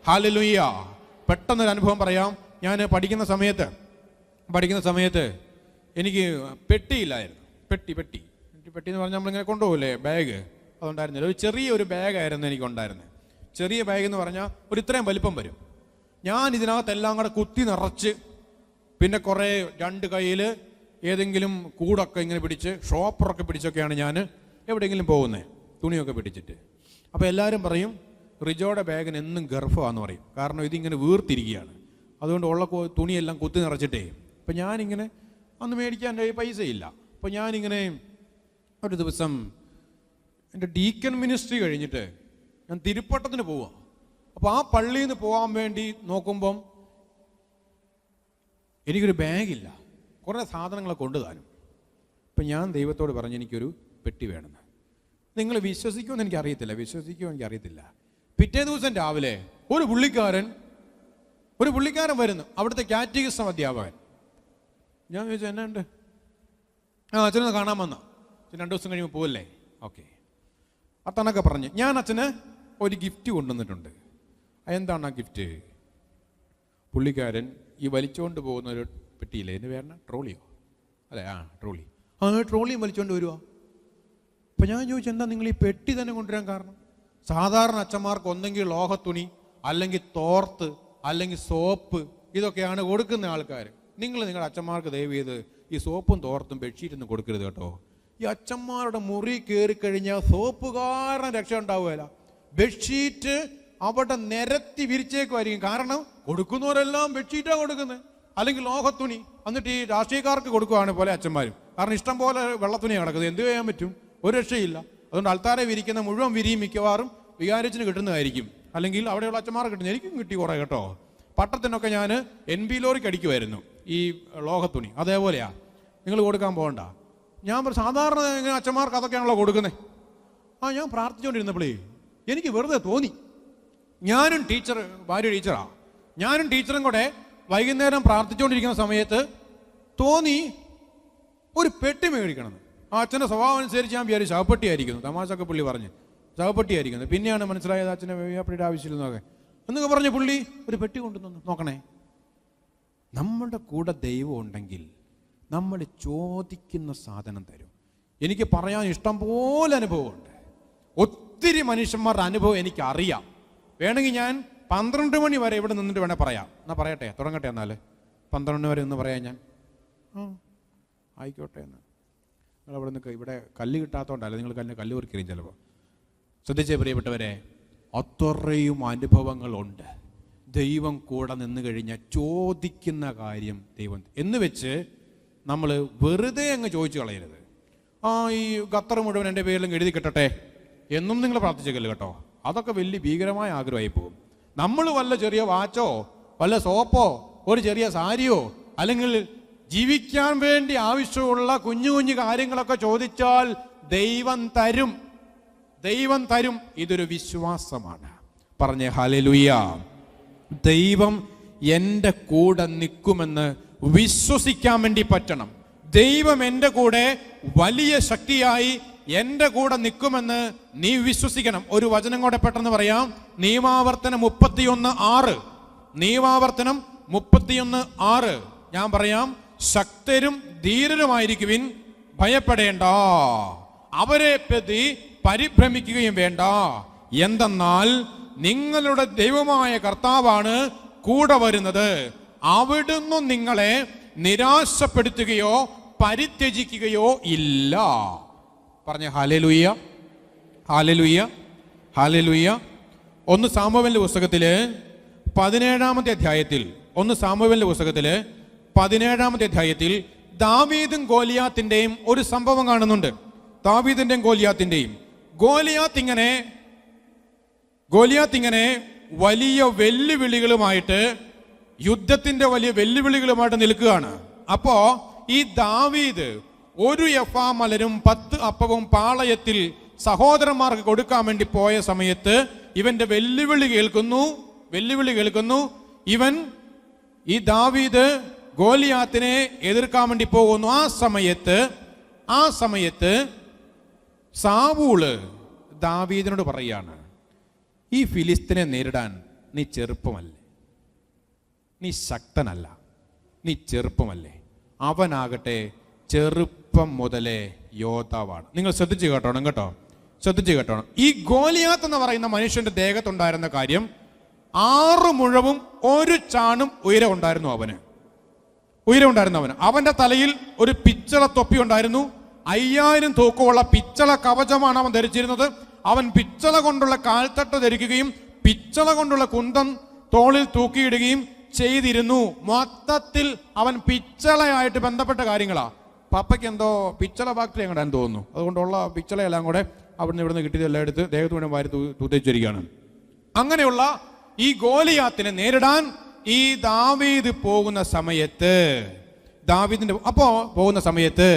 ഹല്ലേലൂയ. പെട്ടെന്നൊരു അനുഭവം പറയാം. ഞാൻ പഠിക്കുന്ന സമയത്ത് എനിക്ക് പെട്ടിയില്ലായിരുന്നു. പെട്ടി എന്ന് പറഞ്ഞാൽ നമ്മളിങ്ങനെ കൊണ്ടുപോകില്ലേ, ബാഗ്, അതുണ്ടായിരുന്നില്ല. ഒരു ചെറിയൊരു ബാഗായിരുന്നു എനിക്കുണ്ടായിരുന്നത്. ചെറിയ ബാഗ് എന്ന് പറഞ്ഞാൽ ഒരു ഇത്രയും വലിപ്പം വരും. ഞാൻ ഇതിനകത്തെല്ലാം കൂടെ കുത്തി നിറച്ച്, പിന്നെ കുറേ രണ്ട് കയ്യിൽ ഏതെങ്കിലും കൂടൊക്കെ ഇങ്ങനെ പിടിച്ച്, ഷോപ്പറൊക്കെ പിടിച്ചൊക്കെയാണ് ഞാൻ എവിടെയെങ്കിലും പോകുന്നത്, തുണിയൊക്കെ പിടിച്ചിട്ട്. അപ്പോൾ എല്ലാവരും പറയും റിജോയുടെ ബാഗിന് എന്നും ഗർഭമാണെന്ന് പറയും. കാരണം ഇതിങ്ങനെ വീർത്തിരിക്കുകയാണ്. അതുകൊണ്ട് ഉള്ള തുണിയെല്ലാം കുത്തി നിറച്ചിട്ടേ. അപ്പം ഞാനിങ്ങനെ അന്ന് മേടിക്കാൻ എൻ്റെ പൈസയില്ല. അപ്പോൾ ഞാനിങ്ങനെ ഒരു ദിവസം എൻ്റെ ഡീക്കൻ മിനിസ്ട്രി കഴിഞ്ഞിട്ട് ഞാൻ തിരുപ്പട്ടത്തിന് പോവാം. അപ്പോൾ ആ പള്ളിയിൽ നിന്ന് പോകാൻ വേണ്ടി നോക്കുമ്പം എനിക്കൊരു ബാഗില്ല, കുറേ സാധനങ്ങളൊക്കെ കൊണ്ടുതാനും. അപ്പം ഞാൻ ദൈവത്തോട് പറഞ്ഞു എനിക്കൊരു പെട്ടി വേണമെന്ന്. നിങ്ങൾ വിശ്വസിക്കുമെന്ന് എനിക്കറിയത്തില്ല. പിറ്റേ ദിവസം രാവിലെ ഒരു പുള്ളിക്കാരൻ വരുന്നു, അവിടുത്തെ കാറ്റഗിസം അധ്യാപകൻ. ഞാൻ ചോദിച്ചു എന്നാ ഉണ്ട്? അച്ഛനൊന്ന് കാണാൻ വന്ന. 2 ദിവസം കഴിയുമ്പോൾ പോവല്ലേ? ഓക്കെ. അത്തണൊക്കെ പറഞ്ഞ് ഞാൻ അച്ഛന് ഒരു ഗിഫ്റ്റ് കൊണ്ടുവന്നിട്ടുണ്ട്. എന്താണ് ആ ഗിഫ്റ്റ്? പുള്ളിക്കാരൻ ഈ വലിച്ചുകൊണ്ട് പോകുന്ന ഒരു പെട്ടിയില്ലേ, എൻ്റെ പേരണ ട്രോളിയോ അല്ലേ? ട്രോളി. ട്രോളിയും വലിച്ചുകൊണ്ട് വരുവാ. അപ്പം ഞാൻ ചോദിച്ചു എന്താ നിങ്ങൾ ഈ പെട്ടി തന്നെ കൊണ്ടുവരാൻ കാരണം? സാധാരണ അച്ഛന്മാർക്ക് ഒന്നെങ്കിൽ ലോഹത്തുണി, അല്ലെങ്കിൽ തോർത്ത്, അല്ലെങ്കിൽ സോപ്പ്, ഇതൊക്കെയാണ് കൊടുക്കുന്ന ആൾക്കാർ. നിങ്ങളുടെ അച്ഛന്മാർക്ക് ദയവ് ചെയ്ത് ഈ സോപ്പും തോർത്തും ബെഡ്ഷീറ്റൊന്നും കൊടുക്കരുത് കേട്ടോ. ഈ അച്ഛന്മാരുടെ മുറി കയറി കഴിഞ്ഞാൽ സോപ്പ് കാരണം രക്ഷ ഉണ്ടാവുകയില്ല. ബെഡ്ഷീറ്റ് അവിടെ നിരത്തി വിരിച്ചേക്കുമായിരിക്കും. കാരണം കൊടുക്കുന്നവരെല്ലാം ബെഡ്ഷീറ്റാണ് കൊടുക്കുന്നത്, അല്ലെങ്കിൽ ലോഹത്തുണി. എന്നിട്ട് ഈ രാഷ്ട്രീയക്കാർക്ക് കൊടുക്കുകയാണ് പോലെ അച്ഛന്മാരും. കാരണം ഇഷ്ടം പോലെ വെള്ളത്തുണി കിടക്കുന്നത്, എന്ത് ചെയ്യാൻ പറ്റും? ഒരു രക്ഷയില്ല. അതുകൊണ്ട് അൾത്താരെ വിരിക്കുന്ന മുഴുവൻ വിരിയും മിക്കവാറും വികാരിച്ചിന് കിട്ടുന്നതായിരിക്കും. അല്ലെങ്കിൽ അവിടെയുള്ള അച്ഛന്മാരെ കിട്ടുന്നു. എനിക്കും കിട്ടി കുറേ കേട്ടോ. പട്ടത്തിനൊക്കെ ഞാൻ NB ലോറിക്ക് അടിക്കുമായിരുന്നു ഈ ലോഹത്തുണി. അതേപോലെയാ, നിങ്ങൾ കൊടുക്കാൻ പോകണ്ട. ഞാൻ സാധാരണ ഇങ്ങനെ അച്ഛന്മാർക്ക് അതൊക്കെയാണല്ലോ കൊടുക്കുന്നത്. ഞാൻ പ്രാർത്ഥിച്ചുകൊണ്ടിരുന്നപ്പോഴേ എനിക്ക് വെറുതെ തോന്നി, ഞാനും ഭാര്യ ടീച്ചറാ, ഞാനും ടീച്ചറും കൂടെ വൈകുന്നേരം പ്രാർത്ഥിച്ചുകൊണ്ടിരിക്കുന്ന സമയത്ത് തോന്നി ഒരു പെട്ടി മേടിക്കണമെന്ന്. ആ അച്ഛൻ്റെ സ്വഭാവം അനുസരിച്ച് ഞാൻ വിചാരിച്ചു ശവപ്പെട്ടിയായിരിക്കുന്നു, തമാശയൊക്കെ പുള്ളി പറഞ്ഞ് ശവപ്പെട്ടിയായിരിക്കുന്നത്. പിന്നെയാണ് മനസ്സിലായത് അച്ഛനെ വേപ്പിയുടെ ആവശ്യമില്ലെന്നൊക്കെ എന്നൊക്കെ പറഞ്ഞ് പുള്ളി ഒരു പെട്ടി കൊണ്ടുവന്നു. നോക്കണേ, നമ്മുടെ കൂടെ ദൈവം ഉണ്ടെങ്കിൽ നമ്മൾ ചോദിക്കുന്ന സാധനം തരും. എനിക്ക് പറയാൻ ഇഷ്ടം പോലെ അനുഭവമുണ്ട്. ഒത്തിരി മനുഷ്യന്മാരുടെ അനുഭവം എനിക്കറിയാം. വേണമെങ്കിൽ ഞാൻ 12 മണി വരെ ഇവിടെ നിന്നിട്ട് വേണേൽ പറയാം. എന്നാൽ പറയട്ടെ, തുടങ്ങട്ടെ. എന്നാൽ 12 വരെ ഒന്ന് പറയാം ഞാൻ. ആയിക്കോട്ടെ. എന്ന് നിങ്ങൾ അവിടെ നിന്ന് ഇവിടെ കല്ല് കിട്ടാത്തതുകൊണ്ടല്ല, നിങ്ങൾ കല്ല് കുറിക്കറിയും ചിലപ്പോൾ. ശ്രദ്ധിച്ചേ പ്രിയപ്പെട്ടവരെ, അത്രയും അനുഭവങ്ങളുണ്ട്. ദൈവം കൂടെ നിന്ന് കഴിഞ്ഞാൽ ചോദിക്കുന്ന കാര്യം ദൈവം എന്ന് വെച്ച് നമ്മൾ വെറുതെ അങ്ങ് ചോദിച്ചു കളയരുത്. ഈ ഖത്തർ മുഴുവൻ എൻ്റെ പേരിലും എഴുതി കിട്ടട്ടെ എന്നും നിങ്ങൾ പ്രാർത്ഥിച്ചേക്കല്ലോ കേട്ടോ. അതൊക്കെ വലിയ ഭീകരമായ ആഗ്രഹമായി പോകും. നമ്മൾ വല്ല ചെറിയ വാച്ചോ വല്ല സോപ്പോ ഒരു ചെറിയ സാരിയോ അല്ലെങ്കിൽ ജീവിക്കാൻ വേണ്ടി ആവശ്യമുള്ള കുഞ്ഞു കുഞ്ഞു കാര്യങ്ങളൊക്കെ ചോദിച്ചാൽ ദൈവം തരും, ദൈവം തരും. ഇതൊരു വിശ്വാസമാണ്. പറഞ്ഞേ ഹല്ലേലൂയ. ദൈവം എൻ്റെ കൂടെ നിൽക്കുമെന്ന് വിശ്വസിക്കാൻ വേണ്ടി പറ്റണം. ദൈവം എൻ്റെ കൂടെ വലിയ ശക്തിയായി എൻ്റെ കൂടെ നിൽക്കുമെന്ന് നീ വിശ്വസിക്കണം. ഒരു വചനം കൂടെ പെട്ടെന്ന് പറയാം. നിയമാവർത്തനം 31:6. നിയമാവർത്തനം 31:6 ഞാൻ പറയാം. ശക്തരും ധീരരുമായിരിക്കുവിൻ, ഭയപ്പെടേണ്ട, അവരെ പ്രതി പരിഭ്രമിക്കുകയും വേണ്ട. എന്തെന്നാൽ നിങ്ങളുടെ ദൈവമായ കർത്താവാണ് കൂടെ വരുന്നത്. അവിടുന്ന് നിങ്ങളെ നിരാശപ്പെടുത്തുകയോ പരിത്യജിക്കുകയോ ഇല്ല. പറഞ്ഞ ഹല്ലേലൂയ, ഹല്ലേലൂയ, ഹല്ലേലൂയ. 1 സാമുവേലിന്റെ പുസ്തകത്തില് 17-ാമത്തെ അധ്യായത്തിൽ 1 സാമുവേലിന്റെ പുസ്തകത്തില് 17-ാമത്തെ അധ്യായത്തിൽ ദാവീദും ഗോലിയാത്തിന്റെയും ഒരു സംഭവം കാണുന്നുണ്ട്. ദാവീദിന്റെയും ഗോലിയാത്തിന്റെയും. ഗോലിയാത്ത് ഇങ്ങനെ വലിയ വെല്ലുവിളികളുമായിട്ട്, യുദ്ധത്തിന്റെ വലിയ വെല്ലുവിളികളുമായിട്ട് നിൽക്കുകയാണ്. അപ്പോ ഈ ദാവീദ് ഒരു എഫാ മലരും 10 അപ്പവും പാളയത്തിൽ സഹോദരന്മാർക്ക് കൊടുക്കാൻ വേണ്ടി പോയ സമയത്ത് ഇവന്റെ വെല്ലുവിളി കേൾക്കുന്നു. ഈ ദാവീദ് ഗോലിയാത്തിനെ എതിർക്കാൻ വേണ്ടി പോകുന്നു. ആ സമയത്ത് സാവൂള് ദാവീദിനോട് പറയാണ്, ഈ ഫിലിസ്തീനെ നേരിടാൻ നീ ചെറുപ്പമല്ലേ, നീ ശക്തനല്ല, നീ ചെറുപ്പമല്ലേ. അവനാകട്ടെ ചെറുപ്പം മുതലേ യോദ്ധാവാണ്. നിങ്ങൾ ശ്രദ്ധിച്ചു കേട്ടോണം കേട്ടോ, ശ്രദ്ധിച്ചു കേട്ടോണം. ഈ ഗോലിയാത്ത് എന്ന് പറയുന്ന മനുഷ്യന്റെ ദേഹത്തുണ്ടായിരുന്ന കാര്യം 6 മുഴവും 1 ചാണും ഉയരം ഉണ്ടായിരുന്നു അവന്. അവന്റെ തലയിൽ ഒരു പിച്ചള തൊപ്പി ഉണ്ടായിരുന്നു. 5000 തൂക്കമുള്ള പിച്ചള കവചമാണ് അവൻ ധരിച്ചിരുന്നത്. അവൻ പിച്ചള കൊണ്ടുള്ള കാൽത്തട്ട് ധരിക്കുകയും പിച്ചള കൊണ്ടുള്ള കുന്തം തോളിൽ തൂക്കിയിടുകയും ചെയ്തിരുന്നു. മൊത്തത്തിൽ അവൻ പിച്ചളയായിട്ട് ബന്ധപ്പെട്ട കാര്യങ്ങളാ. പപ്പയ്ക്ക് എന്തോ പിച്ചള ഫാക്ടറി അങ്ങോട്ടാന്ന് തോന്നുന്നു. അതുകൊണ്ടുള്ള പിച്ചളയെല്ലാം കൂടെ അവിടുന്ന് ഇവിടുന്ന് കിട്ടിയതെല്ലാം എടുത്ത് ദേഹത്ത് മുഴുവൻ വാരി തൂത്തേച്ചിരിക്കുകയാണ്. അങ്ങനെയുള്ള ഈ ഗോലിയാത്തിനെ നേരിടാൻ ഈ ദാവീദ് പോകുന്ന സമയത്ത്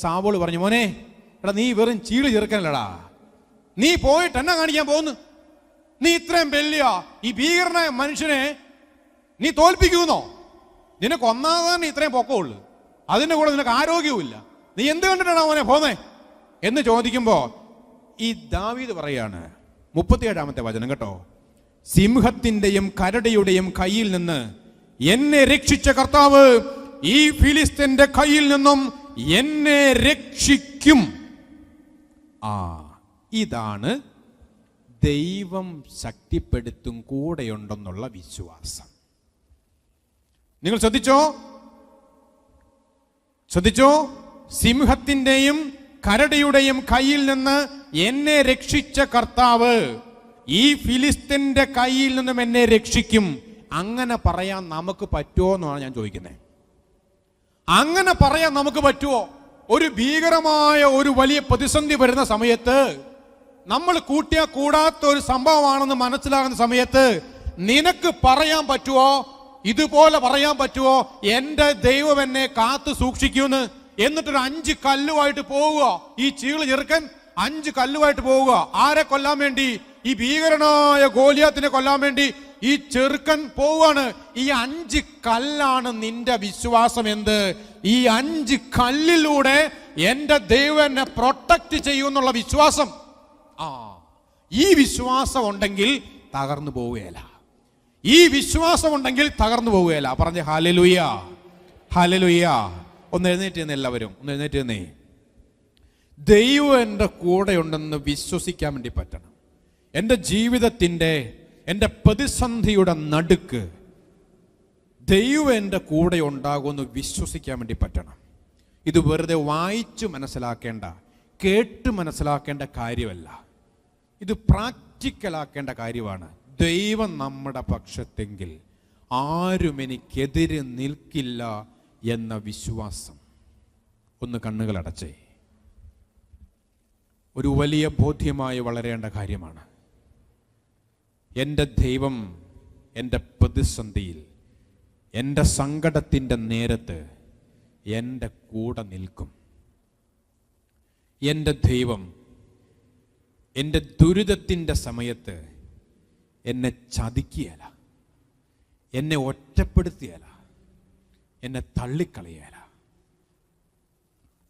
സാവൂൾ പറഞ്ഞു, മോനെ എടാ, നീ വെറും ചീള് ചെറുക്കനല്ലടാ, നീ പോയിട്ട് എന്നെ കാണിക്കാൻ പോകുന്നു. നീ ഇത്രയും വലിയ ഈ ഭീകരനായ മനുഷ്യനെ നീ തോൽപ്പിക്കുന്നോ? നിനക്ക് ഒന്നാമതാണ് ഇത്രയും പൊക്കമുള്ളു, അതിന്റെ കൂടെ നിനക്ക് ആരോഗ്യവുമില്ല, നീ എന്ത് കണ്ടിട്ടാണ് അവനെ പോന്നേ എന്ന് ചോദിക്കുമ്പോ ഈ ദാവീദ് പറയാണ്, 37-ാമത്തെ വചനം കേട്ടോ, സിംഹത്തിന്റെയും കരടിയുടെയും കയ്യിൽ നിന്ന് എന്നെ രക്ഷിച്ച കർത്താവ് ഈ ഫിലിസ്തീന്റെ കയ്യിൽ നിന്നും എന്നെ രക്ഷിക്കും. ഇതാണ് ദൈവം ശക്തിപ്പെടുത്തും കൂടെയുണ്ടെന്നുള്ള വിശ്വാസം. നിങ്ങൾ ശ്രദ്ധിച്ചോ, സിംഹത്തിന്റെയും കരടിയുടെയും കയ്യിൽ നിന്ന് എന്നെ രക്ഷിച്ച കർത്താവ് ഈ ഫിലിസ്തീന്റെ കയ്യിൽ നിന്നും എന്നെ രക്ഷിക്കും. അങ്ങനെ പറയാൻ നമുക്ക് പറ്റുമോ എന്നാണ് ഞാൻ ചോദിക്കുന്നത്. അങ്ങനെ പറയാൻ നമുക്ക് പറ്റുമോ? ഒരു ഭീകരമായ ഒരു വലിയ പ്രതിസന്ധി വരുന്ന സമയത്ത് നമ്മൾ കൂട്ടിയാൽ കൂടാത്ത ഒരു സംഭവമാണെന്ന് മനസ്സിലാകുന്ന സമയത്ത് നിനക്ക് പറയാൻ പറ്റുമോ, ഇതുപോലെ പറയാൻ പറ്റുമോ, എന്റെ ദൈവം എന്നെ കാത്തു സൂക്ഷിക്കുമെന്ന്? എന്നിട്ടൊരു 5 കല്ലുമായിട്ട് പോവുക. ഈ ചീള് ചെറുക്കൻ 5 കല്ലുമായിട്ട് പോവുക. ആരെ കൊല്ലാൻ വേണ്ടി? ഈ ഭീകരനായ ഗോലിയാത്തിനെ കൊല്ലാൻ വേണ്ടി ഈ ചെറുക്കൻ പോവാണ്. ഈ 5 കല്ലാണ് നിന്റെ വിശ്വാസം. എന്ത്? ഈ 5 കല്ലിലൂടെ എന്റെ ദൈവം എന്നെ പ്രൊട്ടക്ട് ചെയ്യുമെന്നുള്ള വിശ്വാസം. ഈ വിശ്വാസം ഉണ്ടെങ്കിൽ തകർന്നു പോവുകയില്ല. ഈ വിശ്വാസം ഉണ്ടെങ്കിൽ തകർന്നു പോവുകയില്ല. പറഞ്ഞ ഹല്ലേലൂയ, ഹല്ലേലൂയ. ഒന്ന് എഴുന്നേറ്റ് നിന്ന് എല്ലാവരും, ഒന്ന് എഴുന്നേറ്റ് നിന്നേ. ദൈവം എൻ്റെ കൂടെ ഉണ്ടെന്ന് വിശ്വസിക്കാൻ വേണ്ടി പറ്റണം. എൻ്റെ ജീവിതത്തിൻ്റെ, എൻ്റെ പ്രതിസന്ധിയുടെ നടുക്ക് ദൈവം എൻ്റെ കൂടെ ഉണ്ടാകുമെന്ന് വിശ്വസിക്കാൻ വേണ്ടി പറ്റണം. ഇത് വെറുതെ വായിച്ചു മനസ്സിലാക്കേണ്ട, കേട്ട് മനസ്സിലാക്കേണ്ട കാര്യമല്ല. ഇത് പ്രാക്ടിക്കലാക്കേണ്ട കാര്യമാണ്. ദൈവം നമ്മുടെ പക്ഷത്തെങ്കിൽ ആരും എനിക്കെതിരെ നിൽക്കില്ല എന്ന വിശ്വാസം. ഒന്ന് കണ്ണുകൾ അടച്ചേ. ഒരു വലിയ ബോധ്യമായി വളരേണ്ട കാര്യമാണ്. എൻ്റെ ദൈവം എൻ്റെ പ്രതിസന്ധിയിൽ, എൻ്റെ സങ്കടത്തിൻ്റെ നേരത്ത് എൻ്റെ കൂടെ നിൽക്കും. എൻ്റെ ദൈവം എൻ്റെ ദുരിതത്തിൻ്റെ സമയത്ത് എന്നെ ചതിക്കുകയല്ല, എന്നെ ഒറ്റപ്പെടുത്തിയല്ല, എന്നെ തള്ളിക്കളയല.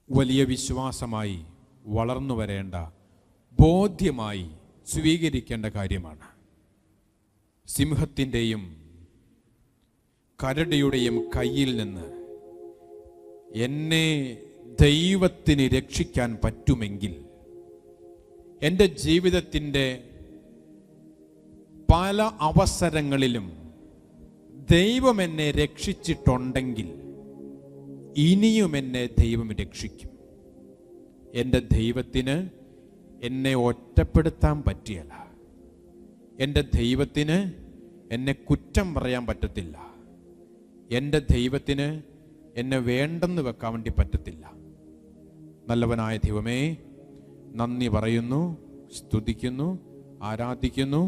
വലിയ വിശ്വാസമായി വളർന്നു വരേണ്ട, ബോധ്യമായി സ്വീകരിക്കേണ്ട കാര്യമാണ്. സിംഹത്തിൻ്റെയും കരടിയുടെയും കയ്യിൽ നിന്ന് എന്നെ ദൈവത്തിന് രക്ഷിക്കാൻ പറ്റുമെങ്കിൽ, എൻ്റെ ജീവിതത്തിൻ്റെ പല അവസരങ്ങളിലും ദൈവം എന്നെ രക്ഷിച്ചിട്ടുണ്ടെങ്കിൽ ഇനിയും എന്നെ ദൈവം രക്ഷിക്കും. എൻ്റെ ദൈവത്തിന് എന്നെ ഒറ്റപ്പെടുത്താൻ പറ്റിയല്ല. എൻ്റെ ദൈവത്തിന് എന്നെ കുറ്റം പറയാൻ പറ്റത്തില്ല. എൻ്റെ ദൈവത്തിന് എന്നെ വേണ്ടെന്ന് വെക്കാൻ വേണ്ടി പറ്റത്തില്ല. നല്ലവനായ ദൈവമേ, നന്ദി പറയുന്നു, സ്തുതിക്കുന്നു, ആരാധിക്കുന്നു.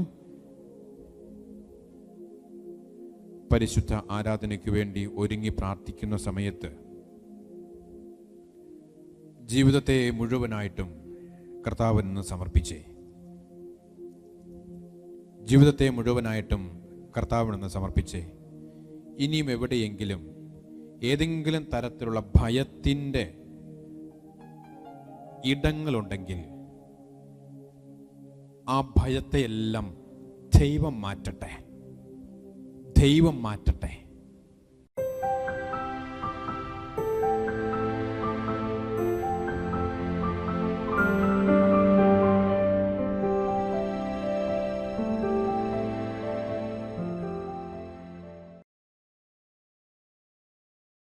പരിശുദ്ധ ആരാധനയ്ക്ക് വേണ്ടി ഒരുങ്ങി പ്രാർത്ഥിക്കുന്ന സമയത്ത് ജീവിതത്തെ മുഴുവനായിട്ടും കർത്താവിന് സമർപ്പിച്ചേ. ജീവിതത്തെ മുഴുവനായിട്ടും കർത്താവിന് സമർപ്പിച്ചേ. ഇനിയും എവിടെയെങ്കിലും ഏതെങ്കിലും തരത്തിലുള്ള ഭയത്തിൻ്റെ ഇടങ്ങളുണ്ടെങ്കിൽ ആ ഭയത്തെയെല്ലാം ദൈവം മാറ്റട്ടെ, ദൈവം മാറ്റട്ടെ.